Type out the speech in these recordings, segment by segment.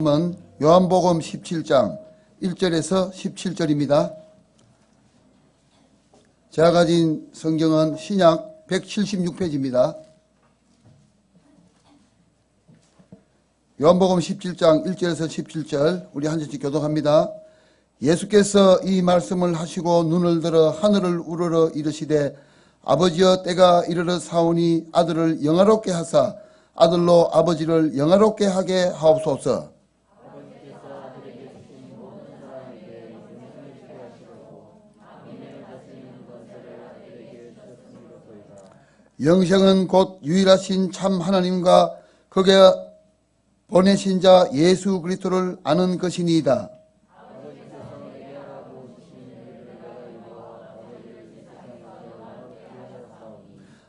은 요한복음 17장 1절에서 17절입니다. 제가 가진 성경은 신약 176페이지입니다. 요한복음 17장 1절에서 17절 우리 한 절씩 교독합니다. 예수께서 이 말씀을 하시고 눈을 들어 하늘을 우러러 이르시되 아버지여 때가 이르러 사오니 아들을 영화롭게 하사 아들로 아버지를 영화롭게 하게 하옵소서. 영생은 곧 유일하신 참 하나님과 그가 보내신 자 예수 그리스도를 아는 것이니이다.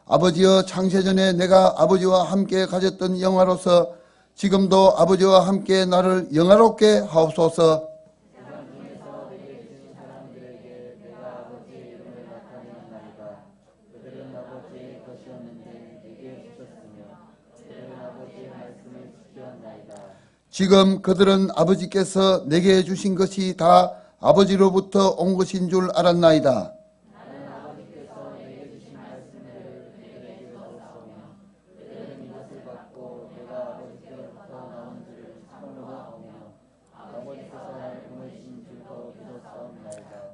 아버지여 창세전에 내가 아버지와 함께 가졌던 영화로서 지금도 아버지와 함께 나를 영화롭게 하옵소서. 지금 그들은 아버지께서 내게 주신 것이 다 아버지로부터 온 것인 줄 알았나이다.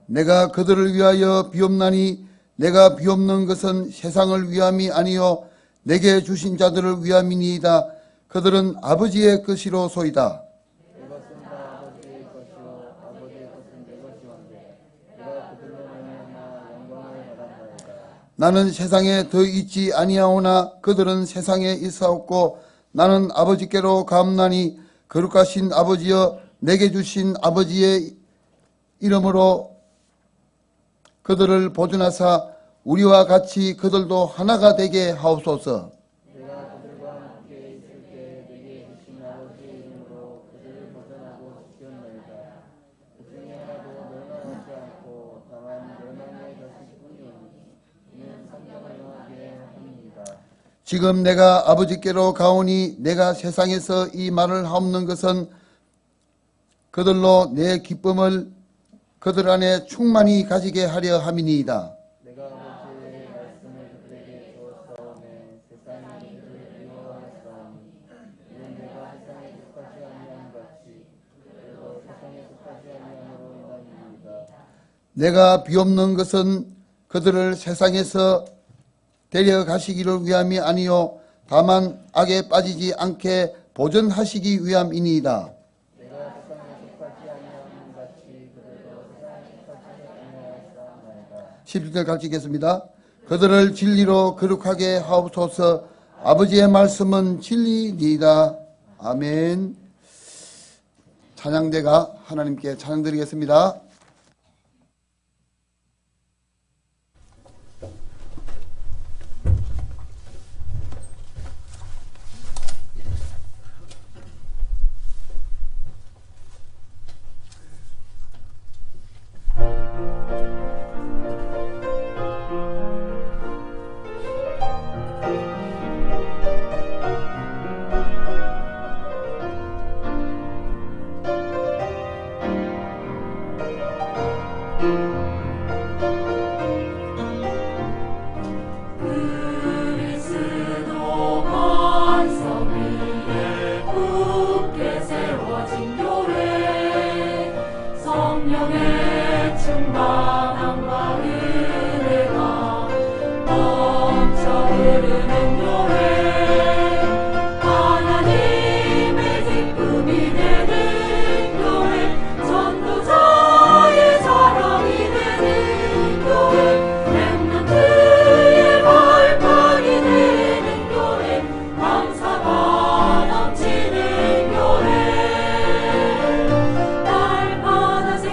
내가 그들을 위하여 비옵나니 내가 비옵는 것은 세상을 위함이 아니요 내게 주신 자들을 위함이니이다. 그들은 아버지의 것이로소이다. 나는 세상에 더 있지 아니하오나 그들은 세상에 있사옵고 나는 아버지께로 가옵나니 거룩하신 아버지여 내게 주신 아버지의 이름으로 그들을 보존하사 우리와 같이 그들도 하나가 되게 하옵소서. 지금 내가 아버지께로 가오니 내가 세상에서 이 말을 하옵는 것은 그들로 내 기쁨을 그들 안에 충만히 가지게 하려 함이니이다. 내가 아버지의 말씀을 그들에게 주었사오매 세상이 그들을 미워하였사오니 이는 내가 세상에 속하지 아니함 같이 그들도 세상에 속하지 아니함으로 인함이니이다. 내가 비옵는 것은 그들을 세상에서 데려가시기를 위함이 아니요 다만 악에 빠지지 않게 보존하시기 위함이니이다. 11절 같이 읽겠습니다. 그들을 진리로 거룩하게 하옵소서. 아버지의 말씀은 진리니이다. 아멘. 찬양대가 하나님께 찬양드리겠습니다.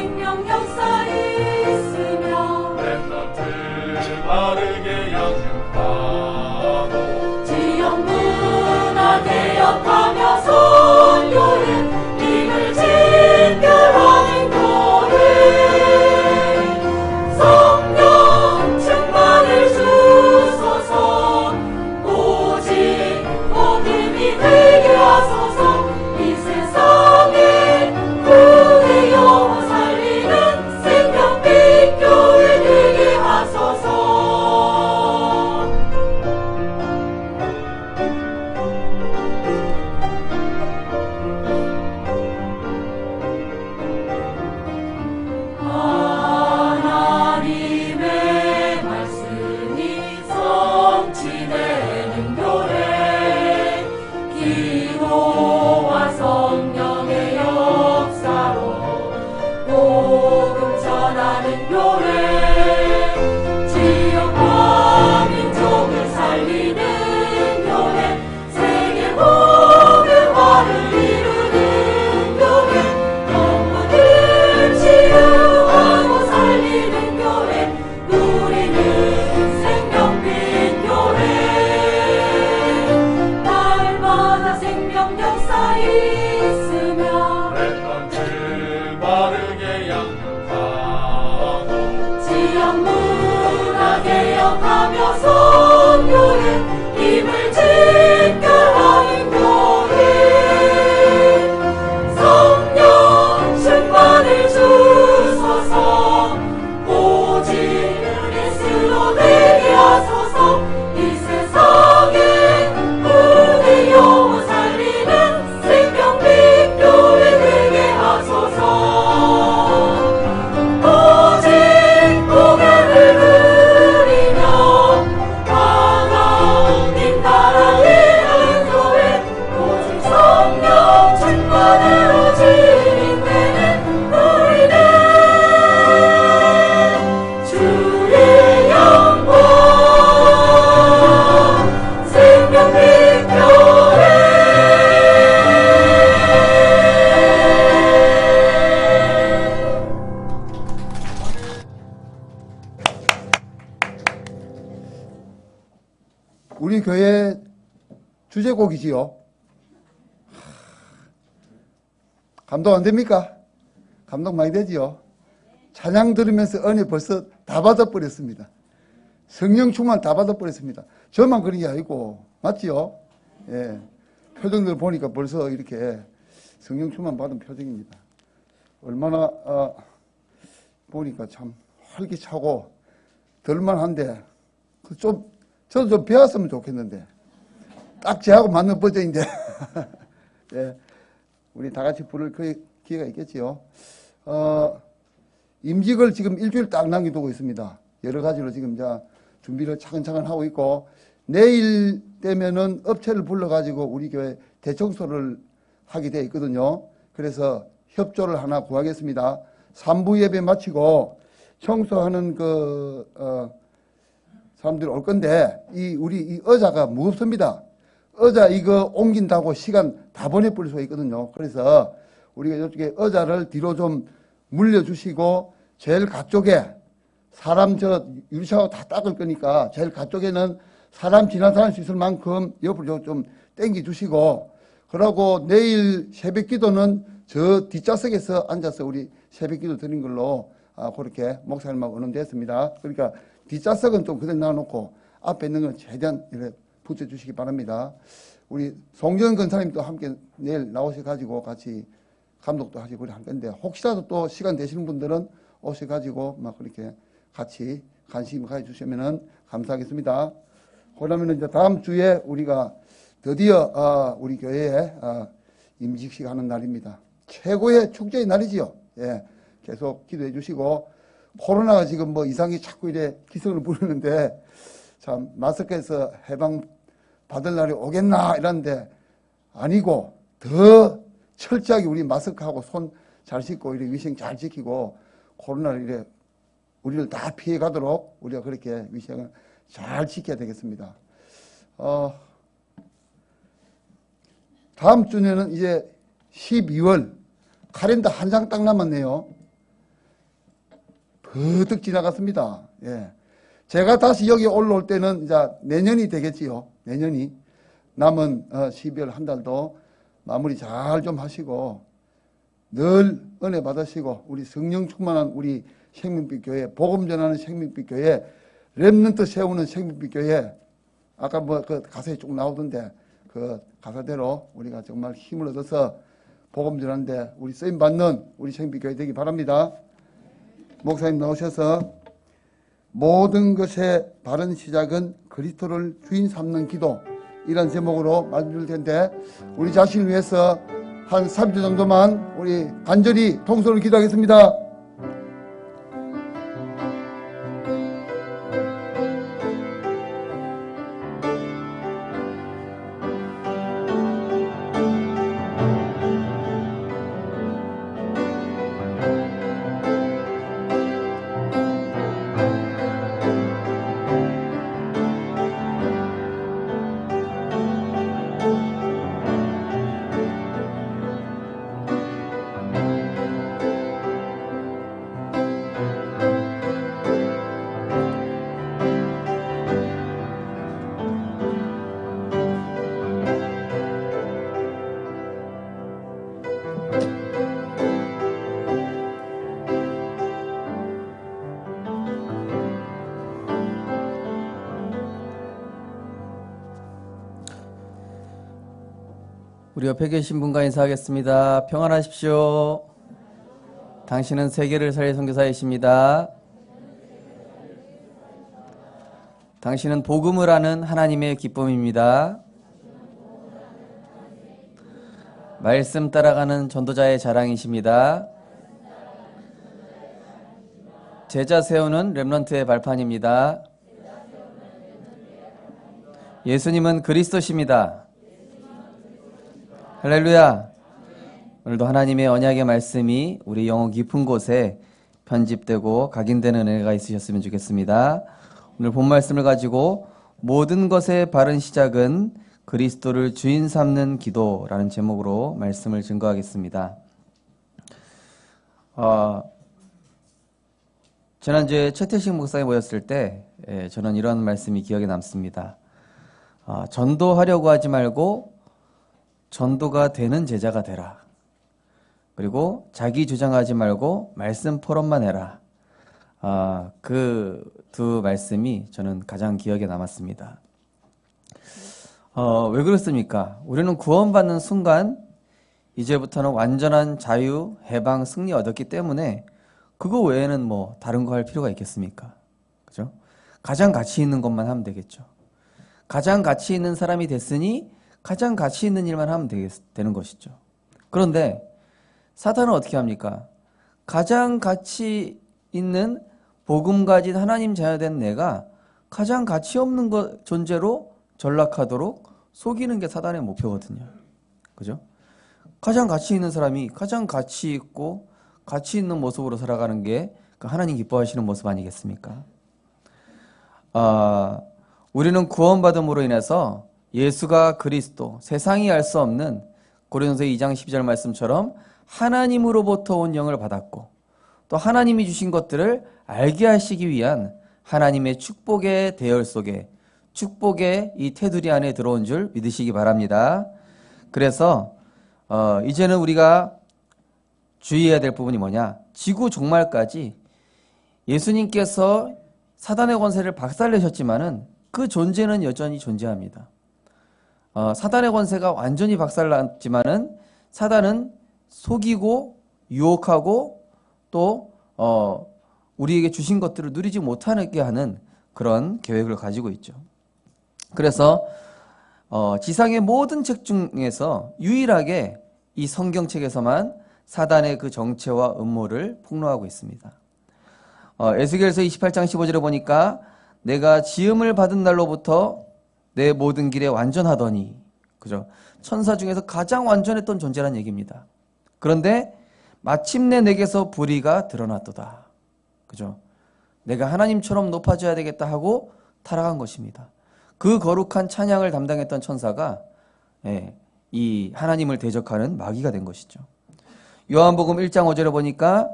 생명력 우리 교회 주제곡이지요. 감동 안 됩니까? 감동 많이 되지요. 찬양 들으면서 은혜 벌써 다 받아버렸습니다. 성령 충만 다 받아버렸습니다. 저만 그런 게 아니고 맞지요? 예. 표정들 보니까 벌써 이렇게 성령 충만 받은 표정입니다. 얼마나 보니까 참 활기차고 들만한데 저도 좀 배웠으면 좋겠는데 딱 제하고 맞는 버전인데 예. 우리 다 같이 부를 기회가 있겠지요. 임직을 지금 일주일 딱 남겨두고 있습니다. 여러 가지로 지금 준비를 차근차근 하고 있고, 내일 되면은 업체를 불러가지고 우리 교회 대청소를 하게 돼 있거든요. 그래서 협조를 하나 구하겠습니다. 3부 예배 마치고 청소하는 사람들이 올 건데, 우리 이 의자가 무겁습니다. 의자 이거 옮긴다고 시간 다 보내버릴 수가 있거든요. 그래서 우리가 이쪽에 의자를 뒤로 좀 물려주시고, 제일 가쪽에 사람 유리창하고 다 닦을 거니까 제일 가쪽에는 사람 지나다닐 수 있을 만큼 옆으로 좀 당겨주시고, 그러고 내일 새벽 기도는 저 뒷좌석에서 앉아서 우리 새벽 기도 드린 걸로 그렇게 목사님하고 의논됐습니다. 그러니까 뒷좌석은 좀 그대로 놔놓고 앞에 있는 건 최대한 이렇게 붙여주시기 바랍니다. 우리 송전 권사님도 함께 내일 나오셔가지고 같이 감독도 하시고 그래 할 건데, 혹시라도 또 시간 되시는 분들은 오셔가지고 막 그렇게 같이 관심 가져주시면 감사하겠습니다. 그러면 이제 다음 주에 우리가 드디어 우리 교회에 임직식 하는 날입니다. 최고의 축제의 날이지요. 예, 계속 기도해 주시고, 코로나가 지금 뭐 이상이 자꾸 이래 기승을 부르는데 참 마스크에서 해방 받을 날이 오겠나 이러는데 아니고, 더 철저하게 우리 마스크하고 손 잘 씻고 이렇게 위생 잘 지키고 코로나를 이래 우리를 다 피해 가도록 우리가 그렇게 위생을 잘 지켜야 되겠습니다. 다음 주에는 이제 12월 카렌더 한 장 딱 남았네요. 버뜩 지나갔습니다. 예. 제가 다시 여기 올라올 때는 이제 내년이 되겠지요. 내년이. 남은 12월 한 달도 마무리 잘 좀 하시고 늘 은혜 받으시고, 우리 성령 충만한 우리 생명빛 교회, 복음 전하는 생명빛 교회, 렘넌트 세우는 생명빛 교회, 아까 뭐 그 가사에 쭉 나오던데 그 가사대로 우리가 정말 힘을 얻어서 복음 전하는데 우리 쓰임 받는 우리 생명빛 교회 되기 바랍니다. 목사님 나오셔서 모든 것의 바른 시작은 그리스도를 주인 삼는 기도, 이런 제목으로 말씀드릴 텐데, 우리 자신을 위해서 한 3주 정도만 우리 간절히 통솔을 기도하겠습니다. 우리 옆에 계신 분과 인사하겠습니다. 평안하십시오. 당신은 세계를 살릴 선교사이십니다. 당신은 복음을 아는 하나님의 기쁨입니다. 말씀 따라가는 전도자의 자랑이십니다. 제자 세우는 렘넌트의 발판입니다. 예수님은 그리스도십니다. 할렐루야. 오늘도 하나님의 언약의 말씀이 우리 영혼 깊은 곳에 편집되고 각인되는 은혜가 있으셨으면 좋겠습니다. 오늘 본 말씀을 가지고 모든 것의 바른 시작은 그리스도를 주인 삼는 기도라는 제목으로 말씀을 증거하겠습니다. 지난주에 최태식 목사님 모였을 때 저는 이런 말씀이 기억에 남습니다. 전도하려고 하지 말고 전도가 되는 제자가 되라. 그리고 자기 주장하지 말고 말씀 토론만 해라. 그 두 말씀이 저는 가장 기억에 남았습니다. 왜 그렇습니까? 우리는 구원받는 순간 이제부터는 완전한 자유, 해방, 승리 얻었기 때문에 그거 외에는 뭐 다른 거 할 필요가 있겠습니까? 그죠? 가장 가치 있는 것만 하면 되겠죠. 가장 가치 있는 사람이 됐으니 가장 가치 있는 일만 하면 되는 것이죠. 그런데 사탄은 어떻게 합니까? 가장 가치 있는 복음 가진 하나님 자녀된 내가 가장 가치 없는 존재로 전락하도록 속이는 게 사단의 목표거든요. 그죠? 가장 가치 있는 사람이 가장 가치 있고 가치 있는 모습으로 살아가는 게 그 하나님 기뻐하시는 모습 아니겠습니까? 우리는 구원받음으로 인해서 예수가 그리스도, 세상이 알 수 없는 고린도서 2장 12절 말씀처럼 하나님으로부터 온 영을 받았고 또 하나님이 주신 것들을 알게 하시기 위한 하나님의 축복의 대열 속에 축복의 이 테두리 안에 들어온 줄 믿으시기 바랍니다. 그래서 이제는 우리가 주의해야 될 부분이 뭐냐? 지구 종말까지 예수님께서 사단의 권세를 박살내셨지만은 그 존재는 여전히 존재합니다. 사단의 권세가 완전히 박살났지만은 사단은 속이고 유혹하고 또 우리에게 주신 것들을 누리지 못하게 하는 그런 계획을 가지고 있죠. 그래서 지상의 모든 책 중에서 유일하게 이 성경책에서만 사단의 그 정체와 음모를 폭로하고 있습니다. 에스겔서 28장 15절에 보니까 내가 지음을 받은 날로부터 내 모든 길에 완전하더니, 그죠? 천사 중에서 가장 완전했던 존재란 얘기입니다. 그런데 마침내 내게서 불의가 드러났도다. 그죠? 내가 하나님처럼 높아져야 되겠다 하고 타락한 것입니다. 그 거룩한 찬양을 담당했던 천사가 이 하나님을 대적하는 마귀가 된 것이죠. 요한복음 1장 5절에 보니까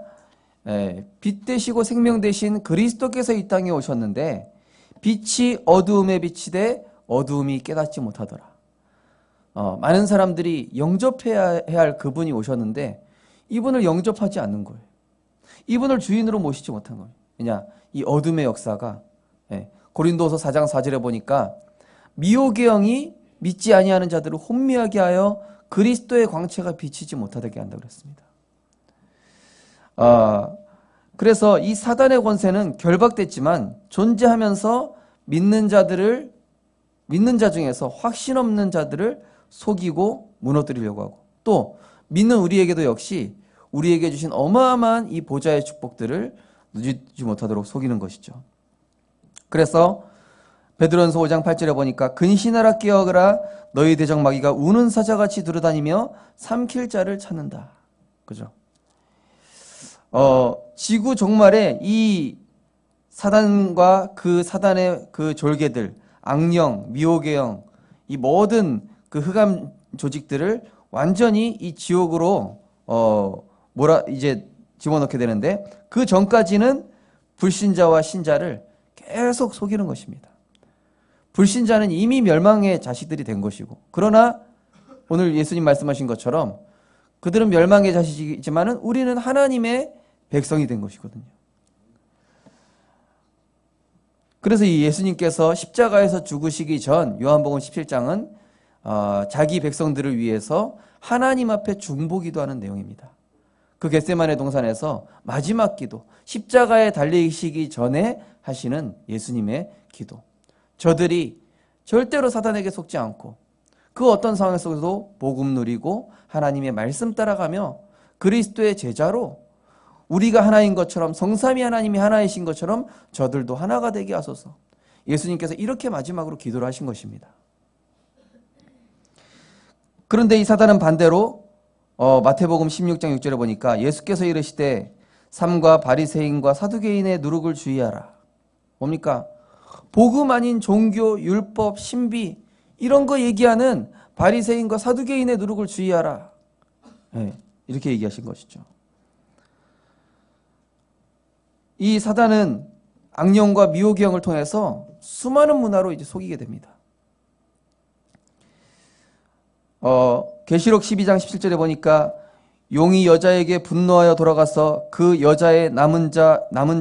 빛 되시고 생명 되신 그리스도께서 이 땅에 오셨는데 빛이 어두움에 비치되 어두움이 깨닫지 못하더라. 많은 사람들이 영접해야 할 그분이 오셨는데 이분을 영접하지 않는 거예요. 이분을 주인으로 모시지 못한 거예요. 왜냐? 이 어둠의 역사가 고린도서 4장 4절에 보니까 미혹의 영이 믿지 아니하는 자들을 혼미하게 하여 그리스도의 광채가 비치지 못하게 한다고 그랬습니다. 그래서 이 사단의 권세는 결박됐지만 존재하면서 믿는 자 중에서 확신 없는 자들을 속이고 무너뜨리려고 하고 또 믿는 우리에게도 역시 우리에게 주신 어마어마한 이 보좌의 축복들을 누리지 못하도록 속이는 것이죠. 그래서 베드로전서 5장 8절에 보니까 근신하라 깨어라 너희 대적 마귀가 우는 사자같이 두루다니며 삼킬 자를 찾는다. 그죠? 지구 종말에 이 사단과 그 사단의 그 졸개들, 악령, 미혹의 영, 이 모든 그 흑암 조직들을 완전히 이 지옥으로 이제 집어넣게 되는데 그 전까지는 불신자와 신자를 계속 속이는 것입니다. 불신자는 이미 멸망의 자식들이 된 것이고 그러나 오늘 예수님 말씀하신 것처럼 그들은 멸망의 자식이지만은 우리는 하나님의 백성이 된 것이거든요. 그래서 이 예수님께서 십자가에서 죽으시기 전 요한복음 17장은 자기 백성들을 위해서 하나님 앞에 중보기도 하는 내용입니다. 그 겟세마네 동산에서 마지막 기도, 십자가에 달리시기 전에 하시는 예수님의 기도. 저들이 절대로 사단에게 속지 않고 그 어떤 상황 속에서도 복음 누리고 하나님의 말씀 따라가며 그리스도의 제자로 우리가 하나인 것처럼 성삼위 하나님이 하나이신 것처럼 저들도 하나가 되게 하소서. 예수님께서 이렇게 마지막으로 기도를 하신 것입니다. 그런데 이 사단은 반대로 마태복음 16장 6절에 보니까 예수께서 이르시되 삼가 바리새인과 사두개인의 누룩을 주의하라. 뭡니까? 복음 아닌 종교, 율법, 신비 이런 거 얘기하는 바리새인과 사두개인의 누룩을 주의하라. 네, 이렇게 얘기하신 것이죠. 이 사단은 악령과 미혹의 영을 통해서 수많은 문화로 이제 속이게 됩니다. 계시록 12장 17절에 보니까 용이 여자에게 분노하여 돌아가서 그 여자의 남은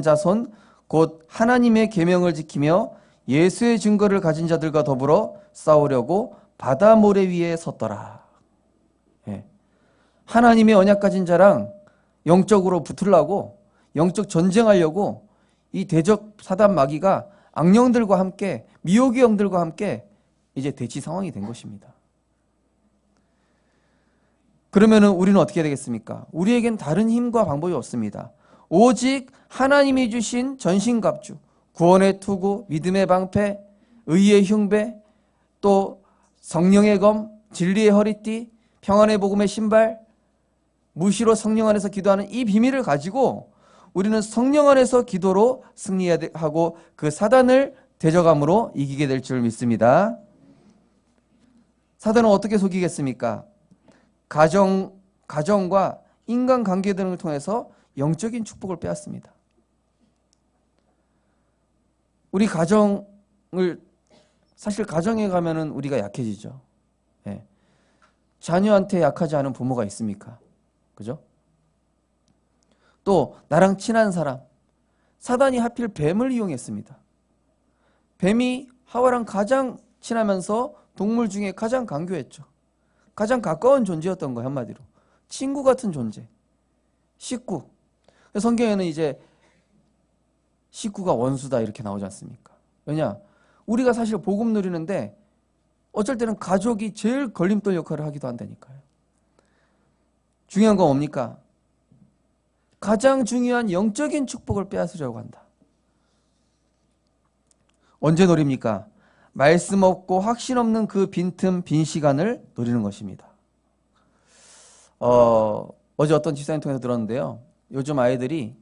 자손 곧 하나님의 계명을 지키며 예수의 증거를 가진 자들과 더불어 싸우려고 바다 모래 위에 섰더라. 예. 하나님의 언약 가진 자랑 영적으로 붙으려고 영적 전쟁하려고 이 대적 사단 마귀가 악령들과 함께 미혹의 영들과 함께 이제 대치 상황이 된 것입니다. 그러면은 우리는 어떻게 되겠습니까? 우리에겐 다른 힘과 방법이 없습니다. 오직 하나님이 주신 전신갑주, 구원의 투구, 믿음의 방패, 의의 흉배, 또 성령의 검, 진리의 허리띠, 평안의 복음의 신발, 무시로 성령 안에서 기도하는 이 비밀을 가지고 우리는 성령 안에서 기도로 승리하고 그 사단을 대적함으로 이기게 될 줄 믿습니다. 사단은 어떻게 속이겠습니까? 가정과 인간관계 등을 통해서 영적인 축복을 빼앗습니다. 우리 사실 가정에 가면은 우리가 약해지죠. 예. 자녀한테 약하지 않은 부모가 있습니까? 그죠? 또 나랑 친한 사람, 사단이 하필 뱀을 이용했습니다. 뱀이 하와랑 가장 친하면서 동물 중에 가장 강교했죠. 가장 가까운 존재였던 거예요. 한마디로 친구 같은 존재, 식구. 성경에는 이제 식구가 원수다 이렇게 나오지 않습니까? 왜냐? 우리가 사실 복음 누리는데 어쩔 때는 가족이 제일 걸림돌 역할을 하기도 한다니까요. 중요한 건 뭡니까? 가장 중요한 영적인 축복을 빼앗으려고 한다. 언제 노립니까? 말씀 없고 확신 없는 그 빈틈, 빈 시간을 노리는 것입니다. 어제 어떤 집사님 통해서 들었는데요. 요즘 아이들이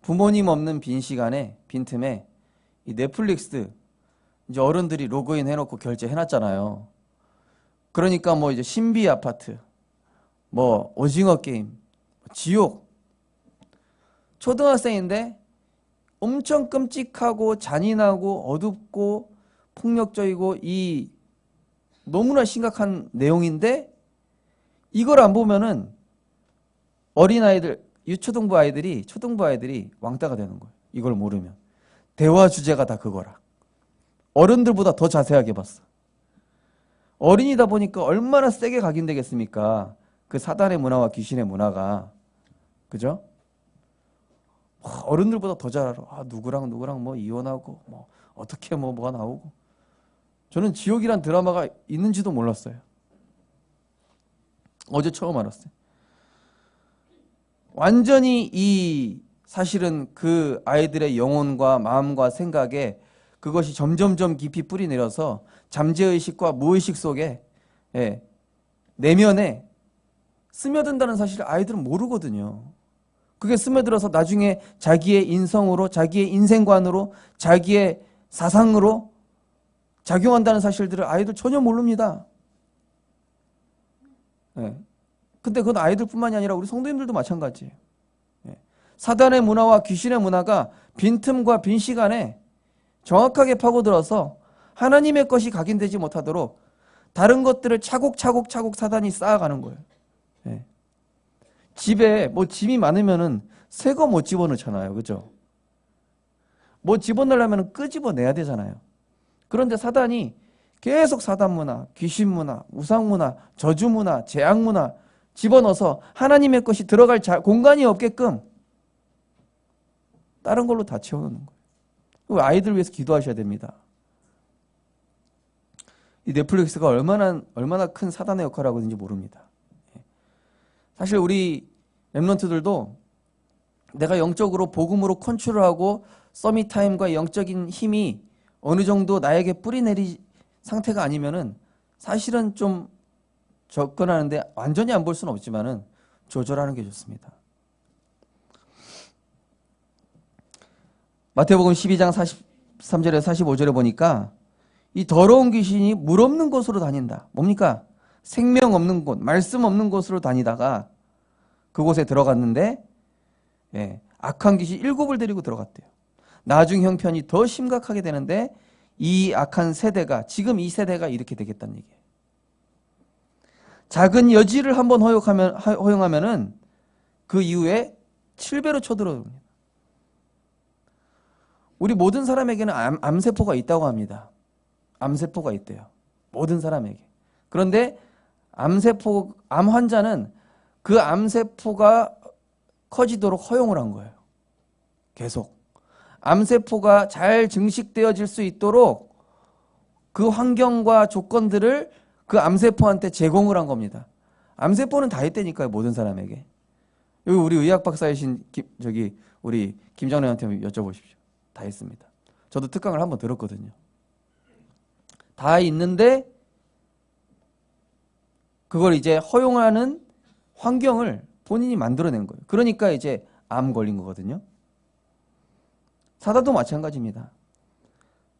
부모님 없는 빈 시간에, 빈틈에 이 넷플릭스 이제 어른들이 로그인 해놓고 결제해놨잖아요. 그러니까 뭐 이제 신비 아파트, 뭐 오징어 게임, 지옥. 초등학생인데 엄청 끔찍하고 잔인하고 어둡고 폭력적이고 이 너무나 심각한 내용인데 이걸 안 보면은 어린아이들, 초등부 아이들이 왕따가 되는 거예요. 이걸 모르면. 대화 주제가 다 그거라. 어른들보다 더 자세하게 봤어. 어린이다 보니까 얼마나 세게 각인되겠습니까? 그 사단의 문화와 귀신의 문화가. 그죠? 어른들보다 더 잘 알아. 누구랑 뭐 이혼하고 뭐 어떻게 뭐가 나오고. 저는 지옥이란 드라마가 있는지도 몰랐어요. 어제 처음 알았어요. 완전히 이 사실은 그 아이들의 영혼과 마음과 생각에 그것이 점점점 깊이 뿌리 내려서 잠재의식과 무의식 속에 내면에 스며든다는 사실을 아이들은 모르거든요. 그게 스며들어서 나중에 자기의 인성으로, 자기의 인생관으로, 자기의 사상으로 작용한다는 사실들을 아이들 전혀 모릅니다. 근데 그건 아이들뿐만이 아니라 우리 성도님들도 마찬가지예요. 사단의 문화와 귀신의 문화가 빈틈과 빈 시간에 정확하게 파고들어서 하나님의 것이 각인되지 못하도록 다른 것들을 차곡차곡 사단이 쌓아가는 거예요. 집에 뭐 짐이 많으면은 새 거 못 집어넣잖아요. 그죠? 뭐 집어넣으려면 끄집어내야 되잖아요. 그런데 사단이 계속 사단 문화, 귀신 문화, 우상 문화, 저주 문화, 재앙 문화 집어넣어서 하나님의 것이 들어갈 공간이 없게끔 다른 걸로 다 채워놓는 거예요. 아이들 위해서 기도하셔야 됩니다. 이 넷플릭스가 얼마나 큰 사단의 역할을 하고 있는지 모릅니다. 사실 우리 랩런트들도 내가 영적으로 복음으로 컨트롤하고 서밋타임과 영적인 힘이 어느 정도 나에게 뿌리 내리 상태가 아니면은 사실은 좀 접근하는데 완전히 안 볼 수는 없지만은 조절하는 게 좋습니다. 마태복음 12장 43절에 45절에 보니까 이 더러운 귀신이 물 없는 곳으로 다닌다. 뭡니까? 생명 없는 곳, 말씀 없는 곳으로 다니다가 그곳에 들어갔는데 악한 귀신 7을 데리고 들어갔대요. 나중 형편이 더 심각하게 되는데 이 악한 세대가 지금 이 세대가 이렇게 되겠다는 얘기예요. 작은 여지를 한번 허용하면은 그 이후에 7배로 쳐들어옵니다. 우리 모든 사람에게는 암세포가 있다고 합니다. 암세포가 있대요. 모든 사람에게. 그런데 암 환자는 그 암세포가 커지도록 허용을 한 거예요. 계속. 암세포가 잘 증식되어질 수 있도록 그 환경과 조건들을 그 암세포한테 제공을 한 겁니다. 암세포는 다 있다니까요, 모든 사람에게. 여기 우리 의학 박사이신 우리 김정래한테 여쭤보십시오. 다 있습니다. 저도 특강을 한번 들었거든요. 다 있는데 그걸 이제 허용하는 환경을 본인이 만들어낸 거예요. 그러니까 이제 암 걸린 거거든요. 사단도 마찬가지입니다.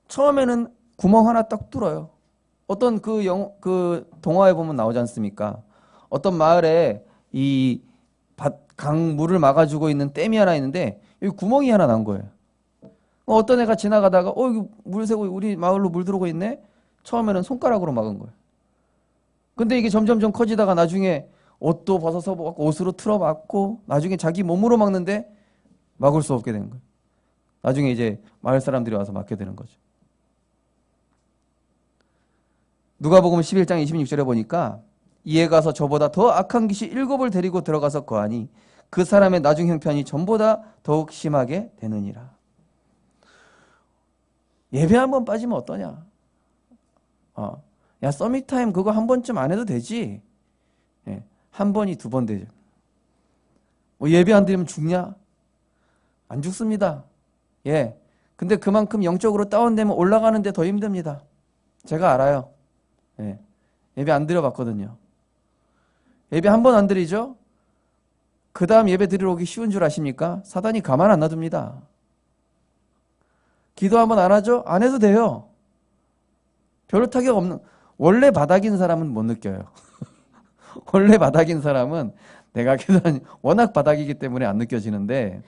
처음에는 구멍 하나 딱 뚫어요. 어떤 그 동화에 보면 나오지 않습니까? 어떤 마을에 이 강 물을 막아주고 있는 댐이 하나 있는데 여기 구멍이 하나 난 거예요. 어떤 애가 지나가다가 이거 물 새고 우리 마을로 물 들어오고 있네? 처음에는 손가락으로 막은 거예요. 근데 이게 점점점 커지다가 나중에 옷도 벗어서 막고 옷으로 틀어 막고 나중에 자기 몸으로 막는데 막을 수 없게 된 거예요. 나중에 이제 마을 사람들이 와서 막게 되는 거죠. 누가복음 11장 26절에 보니까 이에 가서 저보다 더 악한 귀신 7을 데리고 들어가서 거하니 그 사람의 나중 형편이 전보다 더욱 심하게 되느니라. 예배 한번 빠지면 어떠냐? 야, 서밋타임 그거 한 번쯤 안 해도 되지. 한 번이 2번 되죠. 예배 안 드리면 죽냐? 안 죽습니다. 근데 그만큼 영적으로 다운되면 올라가는데 더 힘듭니다. 제가 알아요. 예배 안 드려봤거든요. 예배 한 번 안 드리죠? 그 다음 예배 드리러 오기 쉬운 줄 아십니까? 사단이 가만 안 놔둡니다. 기도 한번 안 하죠? 안 해도 돼요. 별 타격 없는, 원래 바닥인 사람은 못 느껴요. 원래 바닥인 사람은 내가 기도하니 워낙 바닥이기 때문에 안 느껴지는데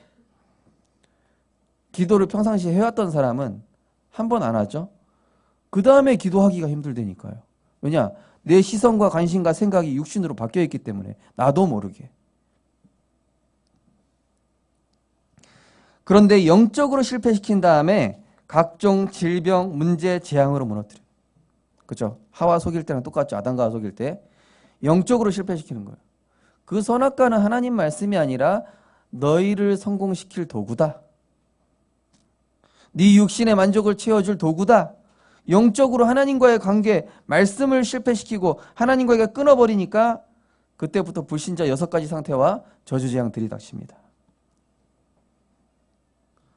기도를 평상시에 해왔던 사람은 한 번 안 하죠? 그 다음에 기도하기가 힘들다니까요. 왜냐? 내 시선과 관심과 생각이 육신으로 바뀌어 있기 때문에 나도 모르게. 그런데 영적으로 실패시킨 다음에 각종 질병, 문제, 재앙으로 무너뜨려요. 그렇죠? 하와 속일 때랑 똑같죠. 아담과 하와 속일 때. 영적으로 실패시키는 거예요. 그 선악과는 하나님 말씀이 아니라 너희를 성공시킬 도구다. 네 육신의 만족을 채워줄 도구다. 영적으로 하나님과의 관계, 말씀을 실패시키고 하나님과의 끊어버리니까 그때부터 불신자 6가지 상태와 저주재앙 들이닥칩니다.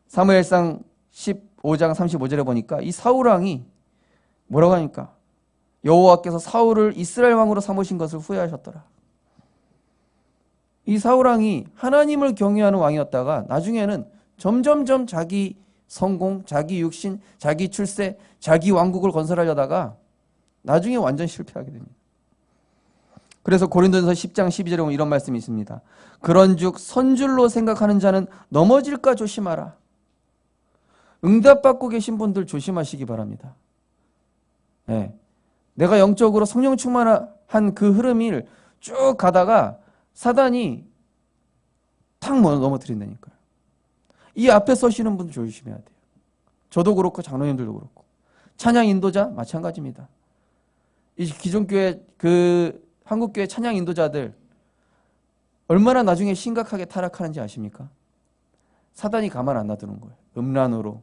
사무엘상 15장 35절에 보니까 이 사울왕이 뭐라고 하니까 여호와께서 사울을 이스라엘 왕으로 삼으신 것을 후회하셨더라. 이 사울왕이 하나님을 경외하는 왕이었다가 나중에는 점점점 자기 성공, 자기 육신, 자기 출세, 자기 왕국을 건설하려다가 나중에 완전 실패하게 됩니다. 그래서 고린도전서 10장 12절에 보면 이런 말씀이 있습니다. 그런즉 선줄로 생각하는 자는 넘어질까 조심하라. 응답받고 계신 분들 조심하시기 바랍니다. 내가 영적으로 성령 충만한 그 흐름을 쭉 가다가 사단이 탁 넘어뜨린다니까요. 이 앞에 서시는 분들 조심해야 돼요. 저도 그렇고 장로님들도 그렇고. 찬양 인도자 마찬가지입니다. 이 기존교회 한국교회 찬양 인도자들 얼마나 나중에 심각하게 타락하는지 아십니까? 사단이 가만 안 놔두는 거예요. 음란으로,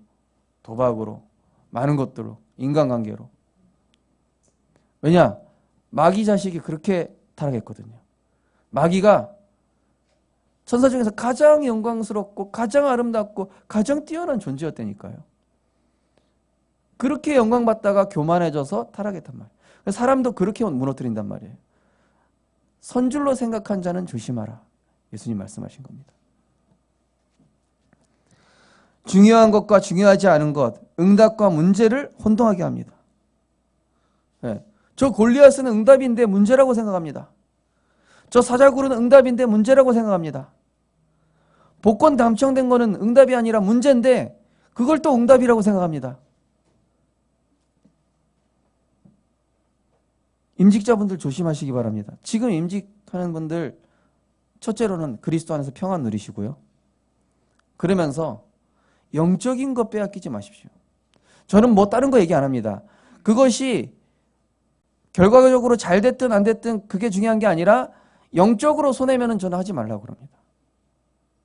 도박으로, 많은 것들로, 인간관계로. 왜냐? 마귀 자식이 그렇게 타락했거든요. 마귀가 천사 중에서 가장 영광스럽고 가장 아름답고 가장 뛰어난 존재였다니까요. 그렇게 영광받다가 교만해져서 타락했단 말이에요. 사람도 그렇게 무너뜨린단 말이에요. 선줄로 생각한 자는 조심하라. 예수님 말씀하신 겁니다. 중요한 것과 중요하지 않은 것, 응답과 문제를 혼동하게 합니다. 네. 저 골리앗은 응답인데 문제라고 생각합니다. 저 사자굴은 응답인데 문제라고 생각합니다. 복권 당첨된 거는 응답이 아니라 문제인데 그걸 또 응답이라고 생각합니다. 임직자분들 조심하시기 바랍니다. 지금 임직하는 분들 첫째로는 그리스도 안에서 평안 누리시고요. 그러면서 영적인 것 빼앗기지 마십시오. 저는 뭐 다른 거 얘기 안 합니다. 그것이 결과적으로 잘 됐든 안 됐든 그게 중요한 게 아니라 영적으로 손해면은 저는 하지 말라고 그럽니다.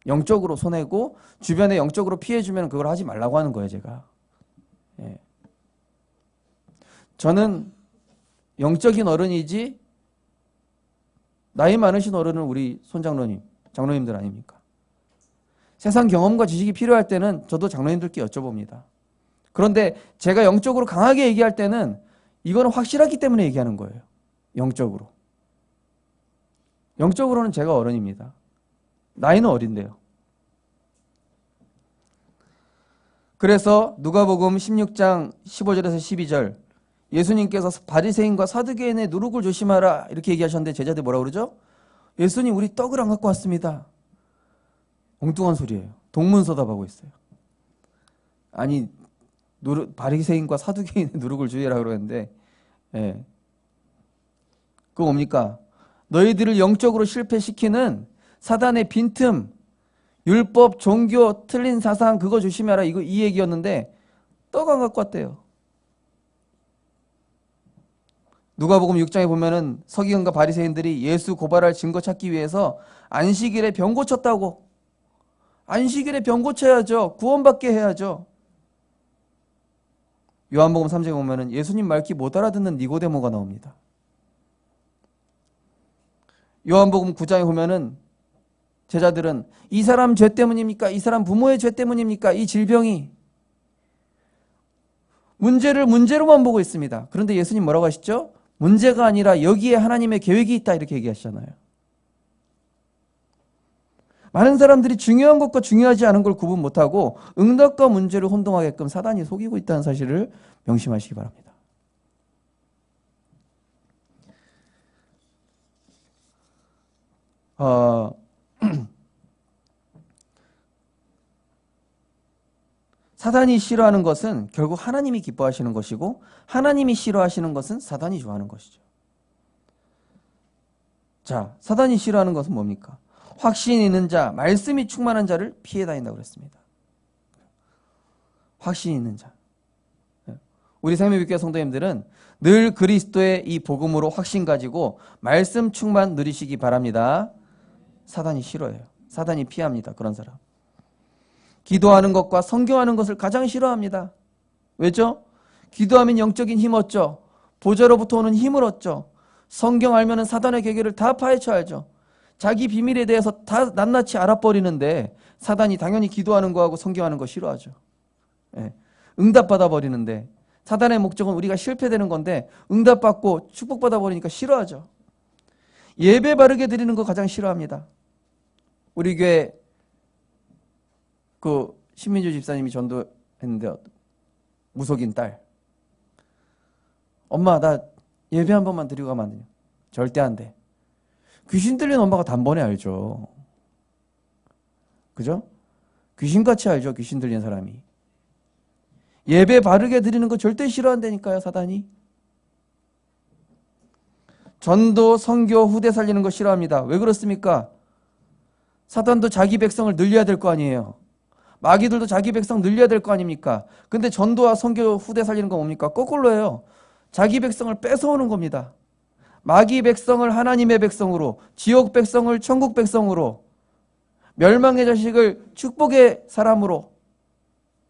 영적으로 손해고 주변에 영적으로 피해주면 그걸 하지 말라고 하는 거예요, 제가. 예. 저는 영적인 어른이지 나이 많으신 어른은 우리 손장로님, 장로님들 아닙니까? 세상 경험과 지식이 필요할 때는 저도 장로님들께 여쭤봅니다. 그런데 제가 영적으로 강하게 얘기할 때는 이거는 확실하기 때문에 얘기하는 거예요. 영적으로. 영적으로는 제가 어른입니다. 나이는 어린데요. 그래서 누가복음 16장 15절에서 12절 예수님께서 바리새인과 사두개인의 누룩을 조심하라 이렇게 얘기하셨는데 제자들이 뭐라고 그러죠? 예수님 우리 떡을 안 갖고 왔습니다. 엉뚱한 소리예요. 동문서답하고 있어요. 아니 바리새인과 사두개인의 누룩을 주의하라 그러는데 예. 그거 뭡니까? 너희들을 영적으로 실패시키는 사단의 빈틈, 율법, 종교, 틀린 사상 그거 조심해라 이 얘기였는데 떡 안 갖고 왔대요. 누가복음 6장에 보면은 서기관과 바리새인들이 예수 고발할 증거 찾기 위해서 안식일에 병 고쳤다고. 안식일에 병 고쳐야죠. 구원받게 해야죠. 요한복음 3장에 보면은 예수님 말귀 못 알아듣는 니고데모가 나옵니다. 요한복음 9장에 보면은 제자들은 이 사람 죄 때문입니까? 이 사람 부모의 죄 때문입니까? 이 질병이 문제를 문제로만 보고 있습니다. 그런데 예수님 뭐라고 하시죠? 문제가 아니라 여기에 하나님의 계획이 있다 이렇게 얘기하시잖아요. 많은 사람들이 중요한 것과 중요하지 않은 걸 구분 못하고 응답과 문제를 혼동하게끔 사단이 속이고 있다는 사실을 명심하시기 바랍니다. 사단이 싫어하는 것은 결국 하나님이 기뻐하시는 것이고 하나님이 싫어하시는 것은 사단이 좋아하는 것이죠. 자, 사단이 싫어하는 것은 뭡니까? 확신 있는 자, 말씀이 충만한 자를 피해 다닌다고 그랬습니다. 확신 있는 자. 우리 생명교회 성도님들은 늘 그리스도의 이 복음으로 확신 가지고 말씀 충만 누리시기 바랍니다. 사단이 싫어해요. 사단이 피합니다. 그런 사람. 기도하는 것과 성경하는 것을 가장 싫어합니다. 왜죠? 기도하면 영적인 힘 얻죠. 보좌로부터 오는 힘을 얻죠. 성경 알면은 사단의 계계를 다 파헤쳐 알죠. 자기 비밀에 대해서 다 낱낱이 알아버리는데 사단이 당연히 기도하는 거하고 성경하는 거 싫어하죠. 예. 응답받아 버리는데 사단의 목적은 우리가 실패되는 건데 응답받고 축복받아 버리니까 싫어하죠. 예배 바르게 드리는 거 가장 싫어합니다. 우리 교회 그 신민주 집사님이 전도했는데 무속인 딸. 엄마 나 예배 한 번만 드리고 가면 안 되냐? 절대 안 돼. 귀신 들린 엄마가 단번에 알죠. 그죠? 귀신같이 알죠. 귀신 들린 사람이. 예배 바르게 드리는 거 절대 싫어한다니까요. 사단이. 전도, 선교, 후대 살리는 거 싫어합니다. 왜 그렇습니까? 사단도 자기 백성을 늘려야 될 거 아니에요. 마귀들도 자기 백성 늘려야 될 거 아닙니까? 근데 전도와 선교, 후대 살리는 건 뭡니까? 거꾸로예요. 자기 백성을 뺏어오는 겁니다. 마귀 백성을 하나님의 백성으로, 지옥 백성을 천국 백성으로, 멸망의 자식을 축복의 사람으로,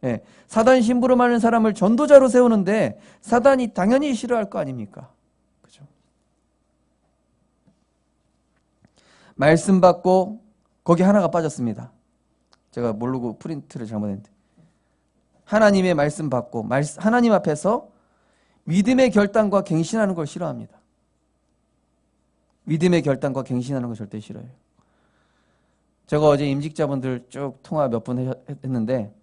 예, 사단 심부름 하는 사람을 전도자로 세우는데 사단이 당연히 싫어할 거 아닙니까? 그죠? 말씀 받고 거기 하나가 빠졌습니다. 제가 모르고 프린트를 잘못했는데 하나님의 말씀 받고 하나님 앞에서 믿음의 결단과 갱신하는 걸 싫어합니다. 믿음의 결단과 갱신하는 거 절대 싫어요. 제가 어제 임직자분들 쭉 통화 몇 번 했는데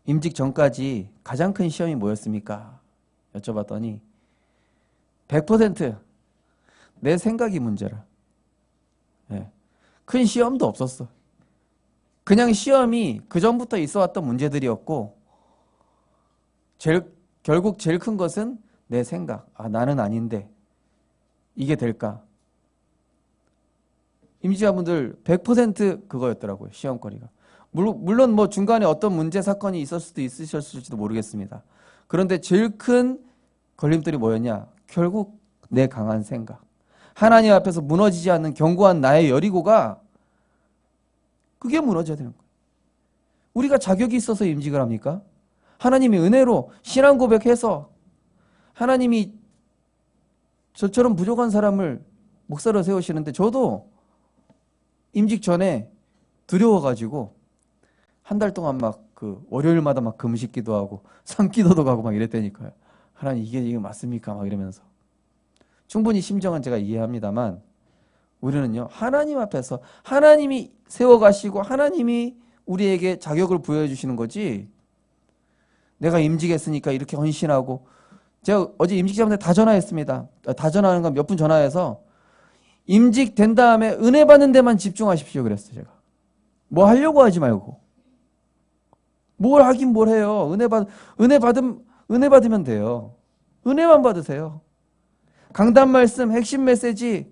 임직 전까지 가장 큰 시험이 뭐였습니까? 여쭤봤더니 100% 내 생각이 문제라. 네. 큰 시험도 없었어. 그냥 시험이 그전부터 있어왔던 문제들이었고 결국 제일 큰 것은 내 생각. 나는 아닌데 이게 될까? 임직자분들 100% 그거였더라고요. 시험거리가. 물론 뭐 중간에 어떤 문제 사건이 있을 수도 있으셨을지도 모르겠습니다. 그런데 제일 큰 걸림돌이 뭐였냐? 결국 내 강한 생각. 하나님 앞에서 무너지지 않는 견고한 나의 여리고가 그게 무너져야 되는 거예요. 우리가 자격이 있어서 임직을 합니까? 하나님이 은혜로 신앙 고백해서 하나님이 저처럼 부족한 사람을 목사로 세우시는데 저도 임직 전에 두려워가지고 한 달 동안 막 월요일마다 막 금식기도 하고 산기도도 가고 막 이랬다니까요. 하나님 이게 맞습니까? 막 이러면서. 충분히 심정은 제가 이해합니다만 우리는요, 하나님 앞에서 하나님이 세워가시고 하나님이 우리에게 자격을 부여해 주시는 거지, 내가 임직했으니까 이렇게 헌신하고. 제가 어제 임직자분들 다 전화했습니다. 다 전화하는 건 몇 분 전화해서 임직된 다음에 은혜 받는 데만 집중하십시오 그랬어요. 제가 뭐 하려고 하지 말고. 뭘 하긴 뭘 해요. 은혜 받으면 돼요. 은혜만 받으세요. 강단 말씀, 핵심 메시지,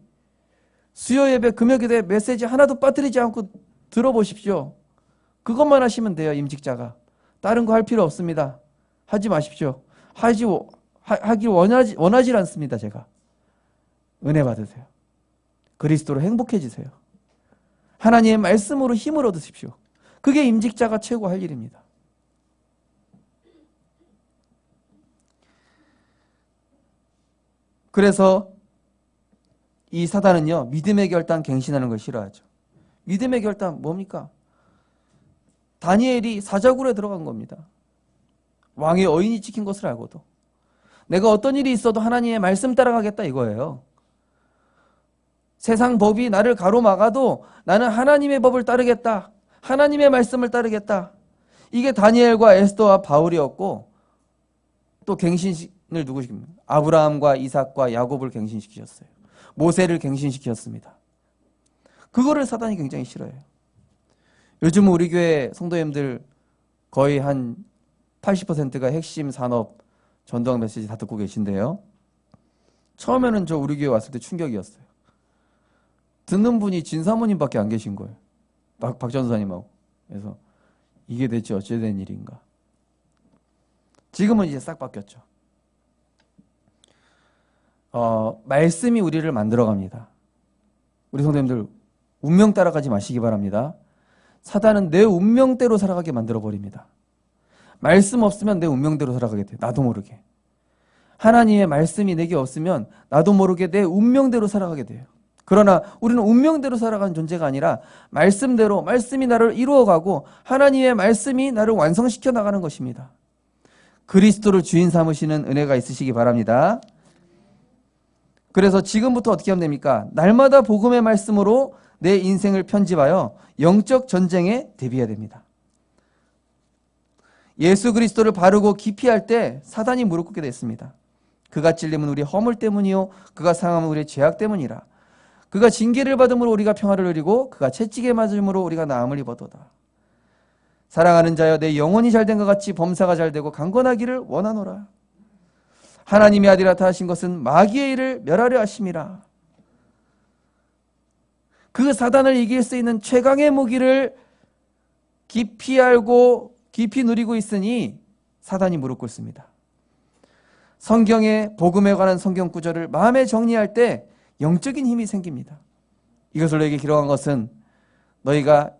수요 예배, 금요 기도회 메시지 하나도 빠뜨리지 않고 들어보십시오. 그것만 하시면 돼요. 임직자가. 다른 거 할 필요 없습니다. 하지 마십시오. 하길 원하지 않습니다. 제가. 은혜 받으세요. 그리스도로 행복해지세요. 하나님의 말씀으로 힘을 얻으십시오. 그게 임직자가 최고 할 일입니다. 그래서 이 사단은요, 믿음의 결단 갱신하는 걸 싫어하죠. 믿음의 결단 뭡니까? 다니엘이 사자굴에 들어간 겁니다. 왕의 어인이 찍힌 것을 알고도 내가 어떤 일이 있어도 하나님의 말씀 따라가겠다 이거예요. 세상 법이 나를 가로막아도 나는 하나님의 법을 따르겠다. 하나님의 말씀을 따르겠다. 이게 다니엘과 에스더와 바울이었고, 또 갱신을 누구 시킵니까? 아브라함과 이삭과 야곱을 갱신시키셨어요. 모세를 갱신시켰습니다. 그거를 사단이 굉장히 싫어해요. 요즘 우리 교회 성도님들 거의 한 80%가 핵심 산업 전도학 메시지 다 듣고 계신데요. 처음에는 저 우리 교회 왔을 때 충격이었어요. 듣는 분이 진사모님밖에 안 계신 거예요. 박 전사님하고. 그래서 이게 대체 어찌 된 일인가. 지금은 이제 싹 바뀌었죠. 말씀이 우리를 만들어갑니다. 우리 성도님들 운명 따라가지 마시기 바랍니다. 사단은 내 운명대로 살아가게 만들어버립니다. 말씀 없으면 내 운명대로 살아가게 돼요. 나도 모르게. 하나님의 말씀이 내게 없으면 나도 모르게 내 운명대로 살아가게 돼요. 그러나 우리는 운명대로 살아가는 존재가 아니라 말씀대로, 말씀이 나를 이루어가고 하나님의 말씀이 나를 완성시켜 나가는 것입니다. 그리스도를 주인 삼으시는 은혜가 있으시기 바랍니다. 그래서 지금부터 어떻게 하면 됩니까? 날마다 복음의 말씀으로 내 인생을 편집하여 영적 전쟁에 대비해야 됩니다. 예수 그리스도를 바르고 깊이 할 때 사단이 무릎 꿇게 됐습니다. 그가 찔림은 우리 허물 때문이요 그가 상함은 우리의 죄악 때문이라. 그가 징계를 받음으로 우리가 평화를 누리고 그가 채찍에 맞음으로 우리가 나음을 입어도다. 사랑하는 자여 내 영혼이 잘된 것 같이 범사가 잘되고 강건하기를 원하노라. 하나님의 아들이라 하신 것은 마귀의 일을 멸하려 하심이라. 그 사단을 이길 수 있는 최강의 무기를 깊이 알고 깊이 누리고 있으니 사단이 무릎 꿇습니다. 성경의 복음에 관한 성경 구절을 마음에 정리할 때 영적인 힘이 생깁니다. 이것을 너에게 기록한 것은 너희가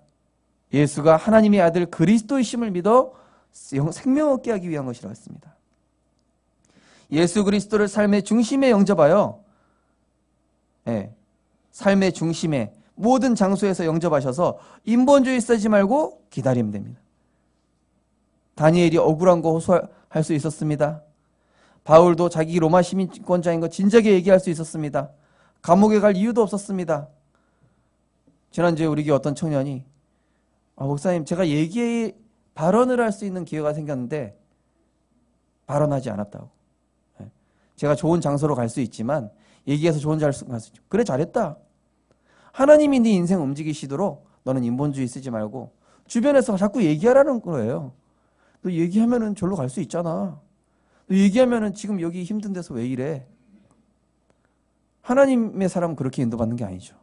예수가 하나님의 아들 그리스도이심을 믿어 생명 얻게 하기 위한 것이라고 했습니다. 예수 그리스도를 삶의 중심에 영접하여 삶의 중심에 모든 장소에서 영접하셔서 인본주의 쓰지 말고 기다리면 됩니다. 다니엘이 억울한 거 호소할 수 있었습니다. 바울도 자기 로마 시민권자인 거 진작에 얘기할 수 있었습니다. 감옥에 갈 이유도 없었습니다. 지난주에 우리 교회 어떤 청년이 목사님 제가 발언을 할 수 있는 기회가 생겼는데 발언하지 않았다고. 제가 좋은 장소로 갈 수 있지만 얘기해서 좋은 장소로 갈 수 있죠. 그래 잘했다. 하나님이 네 인생 움직이시도록 너는 인본주의 쓰지 말고 주변에서 자꾸 얘기하라는 거예요. 너 얘기하면은 절로 갈 수 있잖아. 너 얘기하면은 지금 여기 힘든 데서 왜 이래? 하나님의 사람은 그렇게 인도받는 게 아니죠.